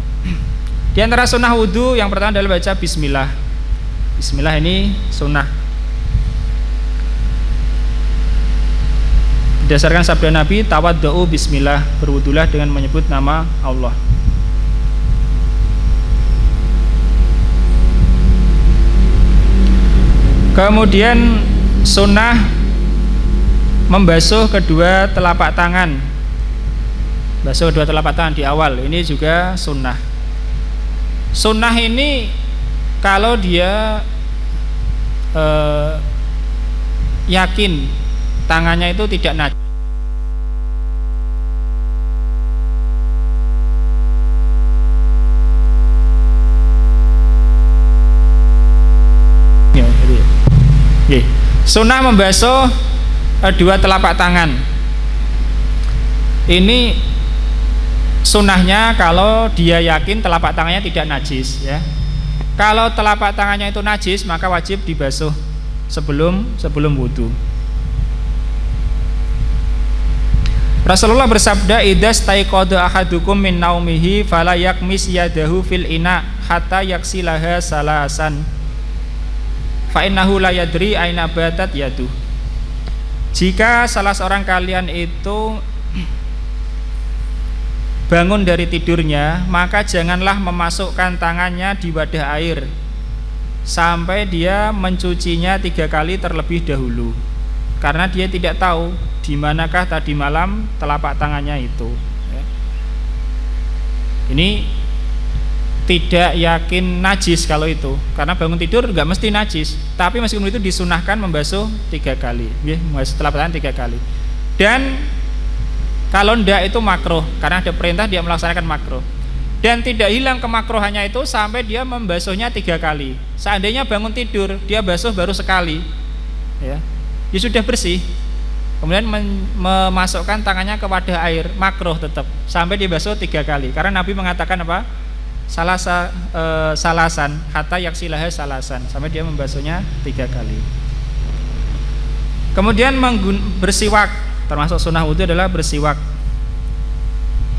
Di antara sunnah wudu yang pertama adalah baca bismillah. Bismillah ini sunnah. Berdasarkan sabda Nabi, tawaddu'u bismillah, berwudulah dengan menyebut nama Allah. Kemudian sunnah membasuh kedua telapak tangan. Basuh kedua telapak tangan di awal, ini juga sunnah. Sunnah ini kalau dia yakin tangannya itu tidak najis, sunnah membasuh dua telapak tangan. Ini sunnahnya kalau dia yakin telapak tangannya tidak najis, ya. Kalau telapak tangannya itu najis, maka wajib dibasuh sebelum wudu. Rasulullah bersabda, "Idza staiqadha ahadukum min naumihi fala yakmis yadahu fil ina hatta yaksilaha salasan. Fa innahu la yadri aina batat yadu." Jika salah seorang kalian itu bangun dari tidurnya, maka janganlah memasukkan tangannya di wadah air sampai dia mencucinya 3 kali terlebih dahulu. karena dia tidak tahu di manakah tadi malam telapak tangannya itu. Ini tidak yakin najis kalau itu, karena bangun tidur nggak mesti najis, tapi meskipun itu disunahkan membasuh 3 kali, membasuh telapak tangan 3 kali. Dan kalau ndak itu makruh, karena ada perintah dia melaksanakan makruh. Dan tidak hilang kemakruhannya itu sampai dia membasuhnya 3 kali. Seandainya bangun tidur dia basuh baru sekali, ya sudah bersih. Kemudian memasukkan tangannya ke wadah air, makruh tetap sampai dibasuh 3 kali, karena Nabi mengatakan apa? Salasan hatta yaksilaha salasan, sampai dia membasuhnya 3 kali. Kemudian bersiwak, termasuk sunnah wudu adalah bersiwak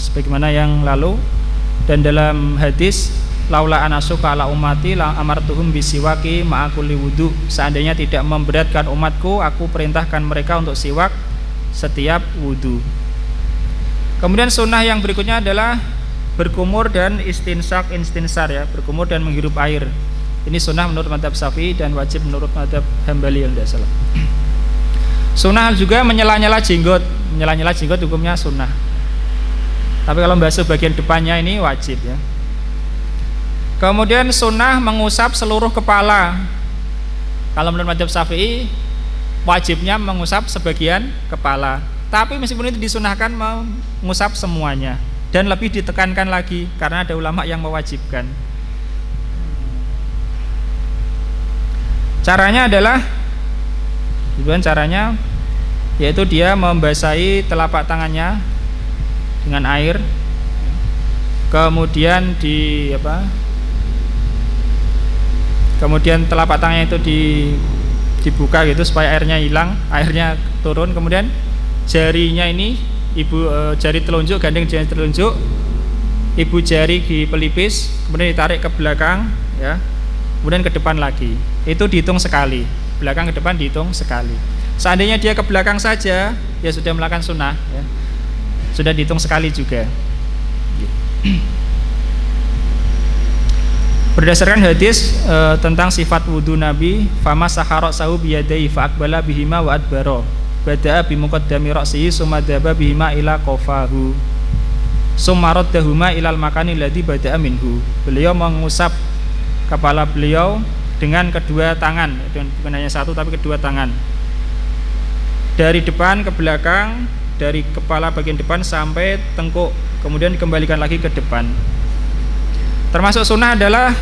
sebagaimana yang lalu. Dan dalam hadis laula anasuka ala ummati la amartuhum bisiwaki ma'a kulli wudu, seandainya tidak memberatkan umatku, aku perintahkan mereka untuk siwak setiap wudu. Kemudian sunnah yang berikutnya adalah berkumur dan istinsar ya, berkumur dan menghirup air. Ini sunnah menurut mazhab Syafi'i dan wajib menurut mazhab Hambali yang tidak salah. Sunnah juga menyela-nyela jenggot. Menyela-nyela jenggot hukumnya sunnah. Tapi kalau membasuh bagian depannya ini wajib ya. Kemudian sunnah mengusap seluruh kepala. Kalau menurut mazhab Syafi'i wajibnya mengusap sebagian kepala. Tapi meskipun itu disunahkan mengusap semuanya. Dan lebih ditekankan lagi karena ada ulama yang mewajibkan. Caranya adalah, yaitu dia membasahi telapak tangannya dengan air, kemudian kemudian telapak tangannya itu dibuka gitu supaya airnya hilang, airnya turun. Kemudian jarinya ini jari telunjuk, gandeng jari telunjuk, ibu jari di pelipis, kemudian ditarik ke belakang ya, kemudian ke depan lagi. Itu dihitung sekali, belakang ke depan dihitung sekali. Seandainya dia ke belakang saja, ya sudah melakukan sunnah ya, sudah dihitung sekali juga. Berdasarkan hadis tentang sifat wudu Nabi, fama saharok sahu biyadai faakbala bihima wa adbaro bada'a bimuqaddami ra'sihi summa dhaba bihima ila qafahu summa raddahuma ilal makani alladhi bada'a minhu. Beliau mengusap kepala beliau dengan kedua tangan, bukan hanya satu tapi kedua tangan, dari depan ke belakang, dari kepala bagian depan sampai tengkuk, kemudian dikembalikan lagi ke depan. Termasuk sunnah adalah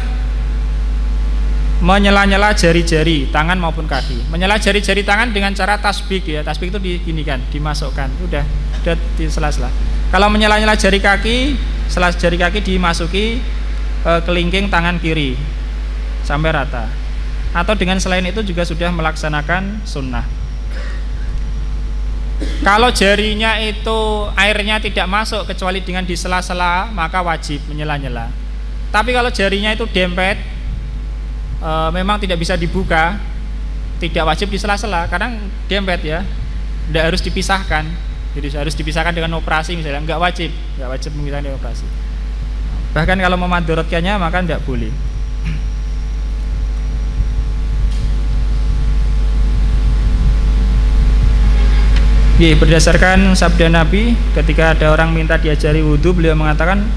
menyela-nyela jari-jari tangan maupun kaki. Menyela jari-jari tangan dengan cara tasbih ya. Tasbih itu diginikan, dimasukkan, udah di sela-sela. Kalau menyela-nyela jari kaki, sela jari kaki dimasuki kelingking tangan kiri sampai rata. Atau dengan selain itu juga sudah melaksanakan sunnah. Kalau jarinya itu airnya tidak masuk kecuali dengan di sela-sela, maka wajib menyela-nyela. Tapi kalau jarinya itu dempet, memang tidak bisa dibuka, tidak wajib di sela-sela karena dempet ya, tidak harus dipisahkan. Jadi harus dipisahkan dengan operasi misalnya, nggak wajib memisahkan dengan operasi. Bahkan kalau memadorotkannya maka tidak boleh. Berdasarkan sabda Nabi, ketika ada orang minta diajari wudhu, beliau mengatakan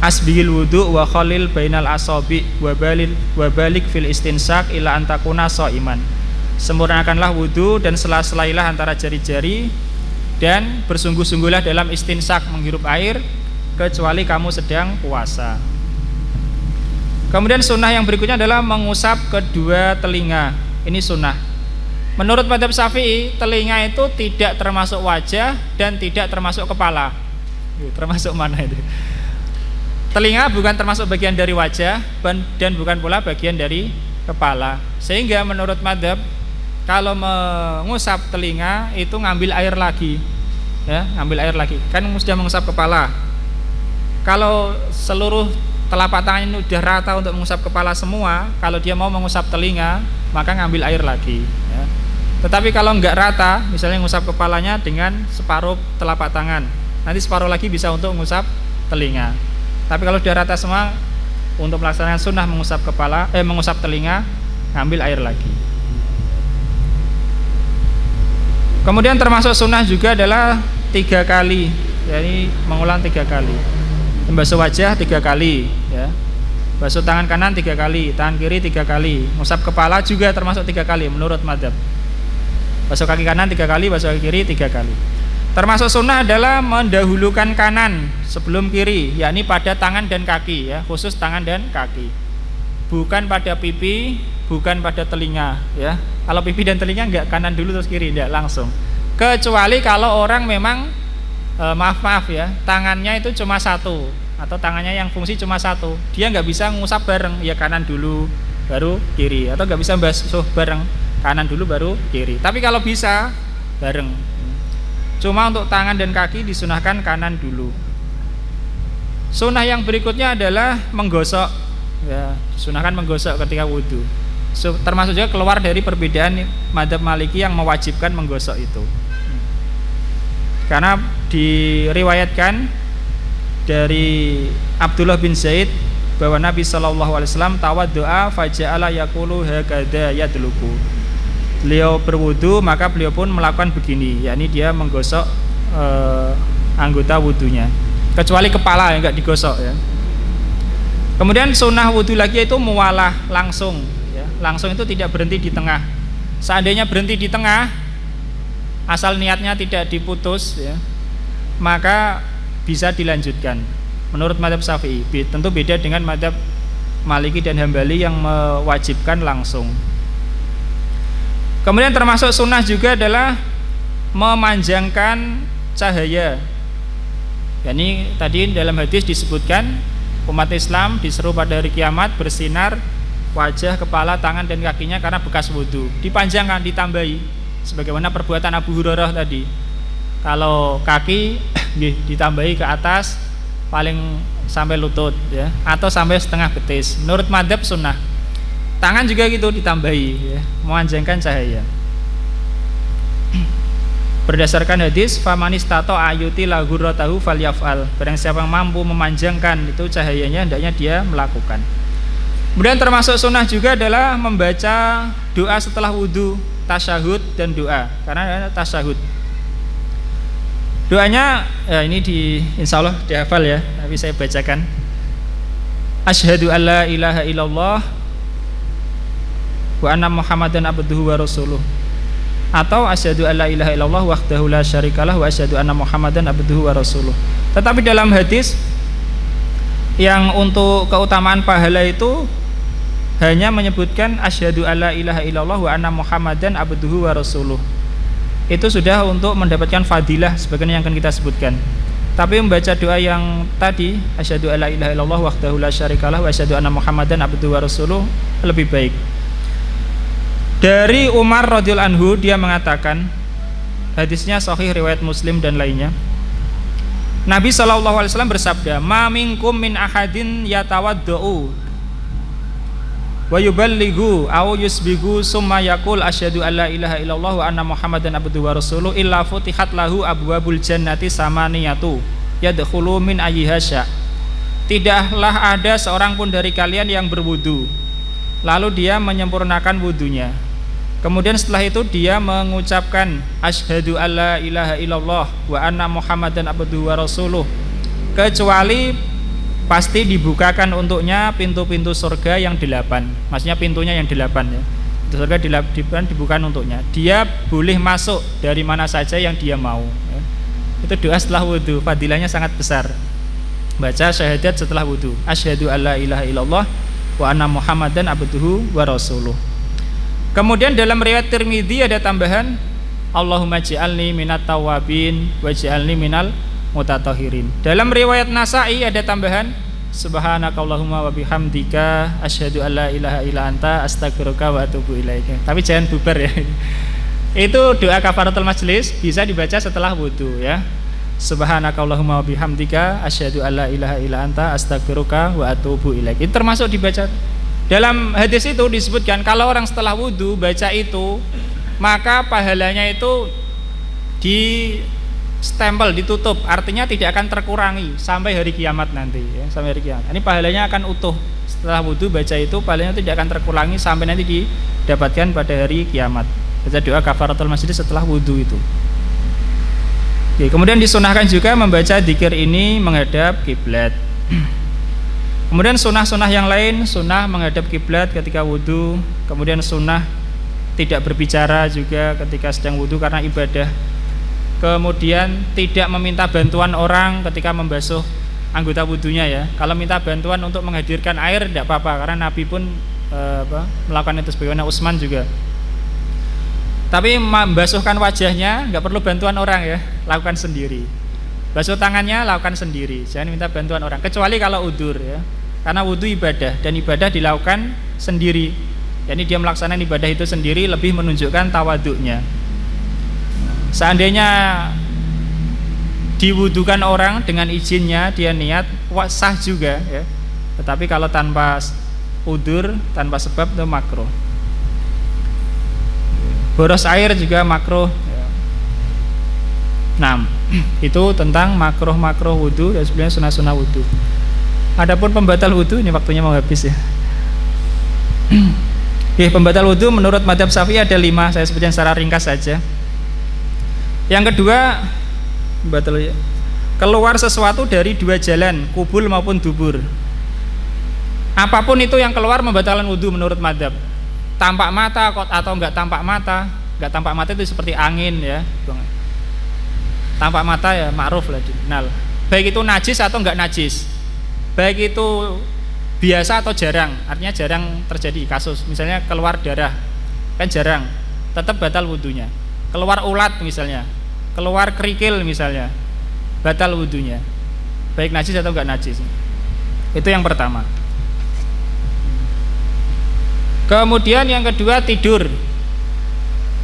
asbihil wudhu wa khalil bainal asabi wa balik fil istinsak ila antakuna so'iman. Sempurnakanlah wudhu dan sela-selailah antara jari-jari, dan bersungguh-sungguhlah dalam istinsak menghirup air kecuali kamu sedang puasa. Kemudian sunnah yang berikutnya adalah mengusap kedua telinga. Ini sunnah. Menurut mazhab Syafi'i, telinga itu tidak termasuk wajah dan tidak termasuk kepala. Termasuk mana itu? Telinga bukan termasuk bagian dari wajah dan bukan pula bagian dari kepala. Sehingga menurut mazhab, kalau mengusap telinga itu ngambil air lagi. Ya, ngambil air lagi. Kan sudah mengusap kepala. Kalau seluruh telapak tangan ini sudah rata untuk mengusap kepala semua, kalau dia mau mengusap telinga, maka ngambil air lagi ya. Tetapi kalau enggak rata, misalnya mengusap kepalanya dengan separuh telapak tangan, nanti separuh lagi bisa untuk mengusap telinga. Tapi kalau sudah rata semua, untuk melaksanakan sunnah mengusap mengusap telinga, ngambil air lagi. Kemudian termasuk sunnah juga adalah 3 kali, jadi mengulang 3 kali. Membasuh wajah 3 kali, ya. Basuh tangan kanan 3 kali, tangan kiri 3 kali. Ngusap kepala juga termasuk 3 kali menurut madzhab. Basuh kaki kanan 3 kali, basuh kaki kiri 3 kali. Termasuk sunnah adalah mendahulukan kanan sebelum kiri, yakni pada tangan dan kaki, ya, khusus tangan dan kaki. Bukan pada pipi, bukan pada telinga, ya. Kalau pipi dan telinga enggak, kanan dulu terus kiri, enggak langsung. Kecuali kalau orang memang maaf ya, tangannya itu cuma satu atau tangannya yang fungsi cuma satu, dia nggak bisa ngusap bareng, ya kanan dulu baru kiri, atau nggak bisa basuh bareng, kanan dulu baru kiri. Tapi kalau bisa bareng, cuma untuk tangan dan kaki disunahkan kanan dulu. Sunnah yang berikutnya adalah menggosok, ya, disunahkan menggosok ketika wudhu. Termasuk juga keluar dari perbedaan madzhab Maliki yang mewajibkan menggosok itu. Karena diriwayatkan dari Abdullah bin Zaid bahwa Nabi SAW tawaddu'a faja'ala yaqulu hakadha yadluku. Beliau berwudu maka beliau pun melakukan begini, yakni dia menggosok anggota wudunya, kecuali kepala yang enggak digosok, ya. Kemudian sunnah wudu lagi itu muwalah, langsung, ya. Langsung itu tidak berhenti di tengah. Seandainya berhenti di tengah, asal niatnya tidak diputus, ya, maka bisa dilanjutkan menurut madzhab Syafi'i. Tentu beda dengan madzhab Maliki dan Hambali yang mewajibkan langsung. Kemudian termasuk sunnah juga adalah memanjangkan cahaya. Yani tadi dalam hadis disebutkan umat Islam diseru pada hari kiamat bersinar wajah, kepala, tangan dan kakinya karena bekas wudhu. Dipanjangkan, ditambahi. Sebagaimana perbuatan Abu Hurairah tadi. Kalau kaki ditambahi ke atas paling sampai lutut, ya, atau sampai setengah betis. Menurut madzhab sunnah. Tangan juga gitu ditambahi, ya, memanjangkan cahaya. Berdasarkan hadis famanistato ayuti lahurratahu falyafal. Barang siapa yang mampu memanjangkan itu cahayanya, hendaknya dia melakukan. Kemudian termasuk sunnah juga adalah membaca doa setelah wudhu, tasyahud dan doa, karena ada tasyahud. Doanya ya ini insya Allah dihafal, ya, tapi saya bacakan. Asyhadu alla ilaha illallah wa anna muhammadan abduhu wa rasuluh, atau asyhadu alla ilaha illallah wahdahu la syarikalah wa asyhadu anna muhammadan abduhu wa rasuluh. Tetapi dalam hadis yang untuk keutamaan pahala itu hanya menyebutkan asyhadu alla ilaha illallah wa anna muhammadan abduhu wa rasuluh. Itu sudah untuk mendapatkan fadilah sebagaimana yang akan kita sebutkan. Tapi membaca doa yang tadi asyhadu alla ilaha illallah wahdahu la syarikalah wa asyhadu anna muhammadan abduhu wa rasuluh lebih baik. Dari Umar radhiyallahu anhu, dia mengatakan, hadisnya sahih riwayat Muslim dan lainnya, Nabi SAW bersabda, ma minkum min ahadin yatawaddau wa yuballighu aw yusbigu summa yaqul asyhadu alla ilaha illallah wa anna muhammadan abduhu wa rasuluh illa futihat lahu abwabul jannati samaniyatu yadkhulu min ayyiha sya. Tidaklah ada seorang pun dari kalian yang berwudu lalu dia menyempurnakan wudunya, kemudian setelah itu dia mengucapkan asyhadu alla ilaha illallah wa anna muhammadan abduhu wa rasuluh, kecuali pasti dibukakan untuknya pintu-pintu surga yang 8. Maksudnya pintunya yang 8, ya. Pintu surga dibukakan untuknya. Dia boleh masuk dari mana saja yang dia mau, ya. Itu doa setelah wudu, fadilahnya sangat besar. Baca syahadat setelah wudu, asyhadu alla ilaha illallah wa anna muhammadan abduhu wa rasuluh. Kemudian dalam riwayat Tirmidzi ada tambahan Allahumma ja'alni minat tawabin wa ja'alni minal mutatahhirin. Dalam riwayat Nasa'i ada tambahan subhanakallahumma wa bihamdika asyhadu alla ilaha illa anta astaghfiruka wa atubu ilaika. Tapi jangan bubar, ya. Itu doa kafaratul majlis, bisa dibaca setelah wudu, ya. Subhanakallahumma wa bihamdika asyhadu alla ilaha illa anta astaghfiruka wa atubu ilaika. Itu termasuk dibaca. Dalam hadis itu disebutkan kalau orang setelah wudu baca itu, maka pahalanya itu di stempel, ditutup, artinya tidak akan terkurangi sampai hari kiamat nanti, ya, sampai hari kiamat. Ini pahalanya akan utuh. Setelah wudu baca itu pahalanya tidak akan terkurangi sampai nanti didapatkan pada hari kiamat. baca doa kafaratul majlis setelah wudhu itu. Oke, kemudian disunahkan juga membaca dzikir ini menghadap kiblat. Kemudian sunnah-sunnah yang lain, sunnah menghadap kiblat ketika wudhu, kemudian sunnah tidak berbicara juga ketika sedang wudhu karena ibadah. Kemudian tidak meminta bantuan orang ketika membasuh anggota wudhunya ya. Kalau minta bantuan untuk menghadirkan air tidak apa-apa karena Nabi pun melakukan itu, sebagaimana Utsman juga. Tapi membasuhkan wajahnya nggak perlu bantuan orang ya, lakukan sendiri. Basuh tangannya lakukan sendiri, jangan minta bantuan orang. Kecuali kalau udzur ya, karena wudhu ibadah dan ibadah dilakukan sendiri. Jadi dia melaksanakan ibadah itu sendiri lebih menunjukkan tawaduknya. Seandainya diwudukan orang dengan izinnya dia niat sah juga ya. Tetapi kalau tanpa udzur, tanpa sebab itu makruh. Boros air juga makruh. Nah, itu tentang makruh wudhu dan sebenarnya sunah-sunah wudhu. Adapun pembatal wudhu, ini waktunya mau habis ya. Pembatal wudhu menurut mazhab Syafi'i ada 5, saya sebutkan secara ringkas saja. Yang kedua, keluar sesuatu dari 2 jalan, kubul maupun dubur. Apapun itu yang keluar membatalkan wudhu menurut mazhab. Tampak mata atau enggak tampak mata. Enggak tampak mata itu seperti angin ya. Tampak mata ya ma'ruf lah dikenal. Baik itu najis atau enggak najis. Baik itu biasa atau jarang. Artinya jarang terjadi kasus. Misalnya keluar darah, kan jarang. Tetap batal wudhunya. Keluar ulat misalnya, keluar kerikil misalnya, batal wudhunya. Baik najis atau enggak najis. Itu yang pertama. Kemudian yang kedua tidur,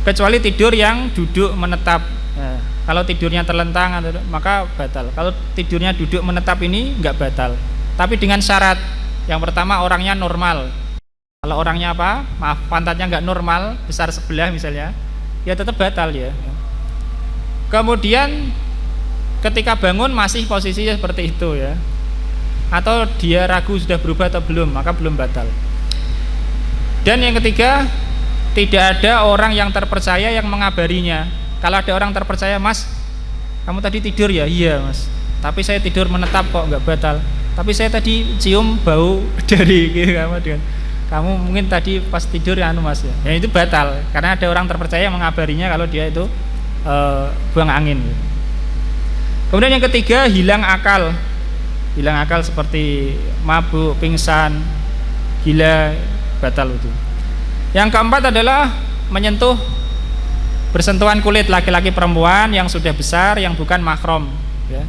kecuali tidur yang duduk menetap. Nah, kalau tidurnya terlentang maka batal. Kalau tidurnya duduk menetap ini enggak batal, tapi dengan syarat. Yang pertama orangnya normal. Kalau orangnya apa? Maaf, pantatnya enggak normal, besar sebelah misalnya, ya tetap batal ya. Kemudian ketika bangun masih posisinya seperti itu ya, atau dia ragu sudah berubah atau belum, maka belum batal. Dan yang ketiga, tidak ada orang yang terpercaya yang mengabarinya. Kalau ada orang terpercaya, Mas, kamu tadi tidur ya? Iya Mas, tapi saya tidur menetap kok, nggak batal. Tapi saya tadi cium bau dari gitu, kamu mungkin tadi pas tidur ya Mas ya, itu batal. Karena ada orang terpercaya yang mengabarinya kalau dia itu buang angin. Kemudian yang ketiga, hilang akal. Hilang akal seperti mabuk, pingsan, gila, batal itu. Yang keempat adalah menyentuh, bersentuhan kulit laki-laki perempuan yang sudah besar yang bukan mahram ya.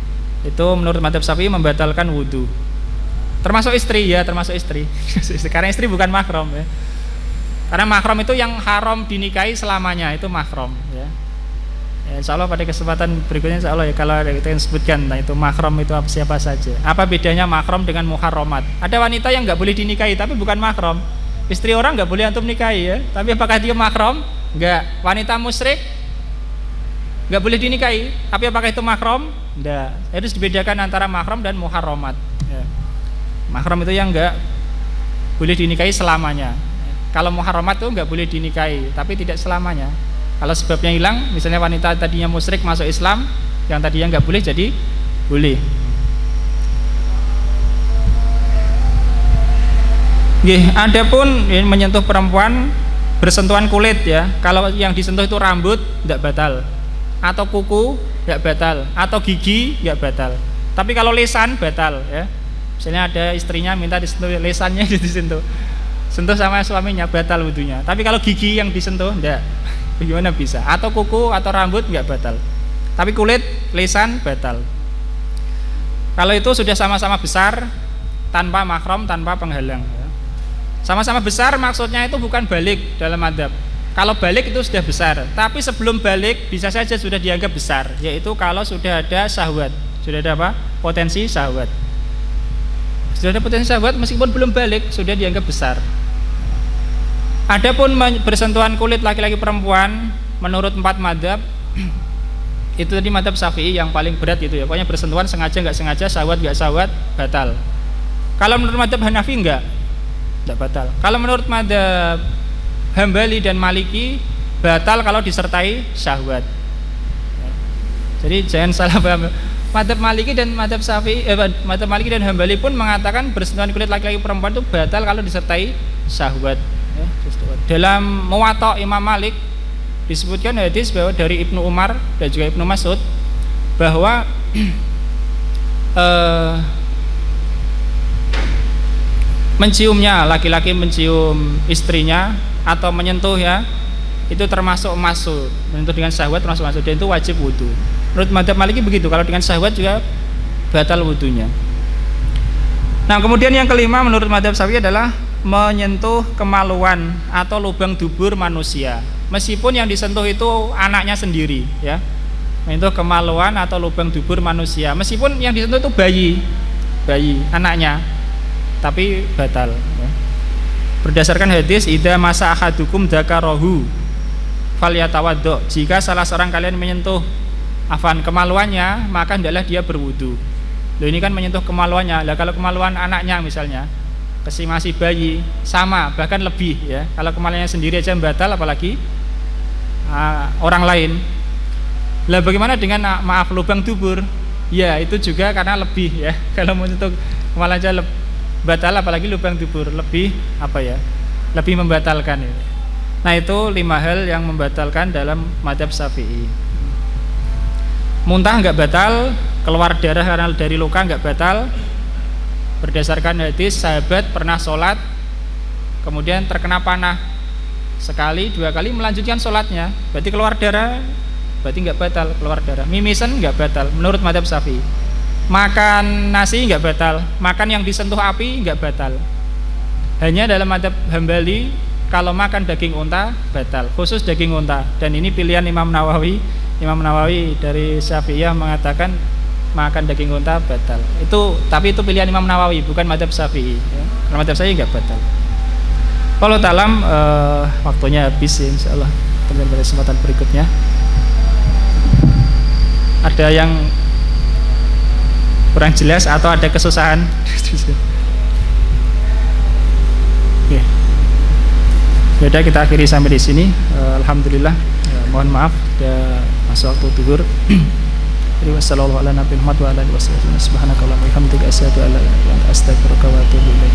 Itu menurut mazhab Syafi'i membatalkan wudhu. Termasuk istri ya, termasuk istri. Karena istri bukan mahram ya. Karena mahram itu yang haram dinikahi selamanya, itu mahram ya. Insya Allah pada kesempatan berikutnya insya Allah ya, kalau kita sebutkan nah itu mahram itu siapa saja. Apa bedanya mahram dengan muharramat? Ada wanita yang nggak boleh dinikahi tapi bukan mahram. Istri orang nggak boleh antum nikahi ya, tapi apakah dia mahram? Enggak. Wanita musyrik nggak boleh dinikahi, tapi apakah itu mahram? Enggak. Itu dibedakan antara mahram dan muharramat ya. Mahram itu yang nggak boleh dinikahi selamanya. Kalau muharramat itu nggak boleh dinikahi tapi tidak selamanya. Kalau sebabnya hilang, misalnya wanita tadinya musyrik masuk Islam, yang tadinya nggak boleh jadi boleh. Adapun menyentuh perempuan bersentuhan kulit ya. Kalau yang disentuh itu rambut tidak batal, atau kuku tidak batal, atau gigi tidak batal. Tapi kalau lisan batal ya. Misalnya ada istrinya minta disentuh lisannya disentuh, sentuh sama suaminya batal wudhunya. Tapi kalau gigi yang disentuh tidak. Bagaimana bisa? Atau kuku atau rambut nggak batal, tapi kulit, lisan batal. Kalau itu sudah sama-sama besar, tanpa mahram, tanpa penghalang. Sama-sama besar maksudnya itu bukan balik dalam adab. Kalau balik itu sudah besar, tapi sebelum balik bisa saja sudah dianggap besar, yaitu kalau sudah ada syahwat, sudah ada apa? Potensi syahwat. Sudah ada potensi syahwat meskipun belum balik sudah dianggap besar. Adapun bersentuhan kulit laki-laki perempuan menurut 4 mazhab itu tadi mazhab Syafi'i yang paling berat itu ya. Pokoknya bersentuhan sengaja nggak sengaja, syahwat nggak syahwat, batal. Kalau menurut mazhab Hanafi enggak batal. Kalau menurut mazhab Hambali dan Maliki batal kalau disertai syahwat. Jadi jangan salah paham. Madzhab Maliki dan madzhab Syafi'i, madzhab Maliki dan Hambali pun mengatakan bersentuhan kulit laki-laki perempuan itu batal kalau disertai syahwat. Ya, dalam Muwatta Imam Malik disebutkan hadis bahwa dari Ibnu Umar dan juga Ibnu Mas'ud bahwa menciumnya, laki-laki mencium istrinya atau menyentuh ya, itu termasuk masuk, menyentuh dengan syahwat termasuk masuk, dan itu wajib wudu. Menurut madzhab Maliki begitu, kalau dengan syahwat juga batal wudunya. Nah, kemudian yang kelima menurut madzhab Syafi'i adalah menyentuh kemaluan atau lubang dubur manusia, meskipun yang disentuh itu anaknya sendiri ya. Menyentuh kemaluan atau lubang dubur manusia, meskipun yang disentuh itu bayi anaknya, tapi batal ya. Berdasarkan hadis idza masa ahadukum dzakarahu falyatawaddo, jika salah seorang kalian menyentuh kemaluannya maka hendaklah dia berwudu. Loh, ini kan menyentuh kemaluannya. Lah kalau kemaluan anaknya misalnya masih bayi sama, bahkan lebih ya. Kalau kemaluannya sendiri aja batal, apalagi orang lain. Lah bagaimana dengan lubang dubur? Ya itu juga karena lebih ya. Kalau menyentuh kemaluan aja batal, apalagi lubang dubur, lebih lebih membatalkan ya. Nah, itu 5 hal yang membatalkan dalam madzhab Syafi'i. Muntah enggak batal, keluar darah karena dari luka enggak batal. Berdasarkan hadis sahabat pernah sholat kemudian terkena panah sekali, 2 kali melanjutkan sholatnya, berarti keluar darah, berarti enggak batal keluar darah. Mimisan enggak batal menurut madzhab Syafi'i. Makan nasi enggak batal, makan yang disentuh api enggak batal. Hanya dalam madzhab Hambali kalau makan daging unta batal, khusus daging unta, dan ini pilihan Imam Nawawi. Imam Nawawi dari Syafi'iyah mengatakan makan daging unta batal. Tapi itu pilihan Imam Nawawi, bukan madzhab Syafi'i ya. Kalau madzhab Syafi'i enggak batal. Kalau talam waktunya habis ya, insyaallah teman-teman pada kesempatan berikutnya. Ada yang kurang jelas atau ada kesusahan? Ya. Yaudah, kita akhiri sampai di sini. Alhamdulillah. Mohon maaf sudah masuk waktu zuhur. Wassalamualaikum warahmatullahi wabarakatuh. Subhanakallahumma wa bihamdika asyhadu an la ilaha illa anta astaghfiruka wa atubu ilaik.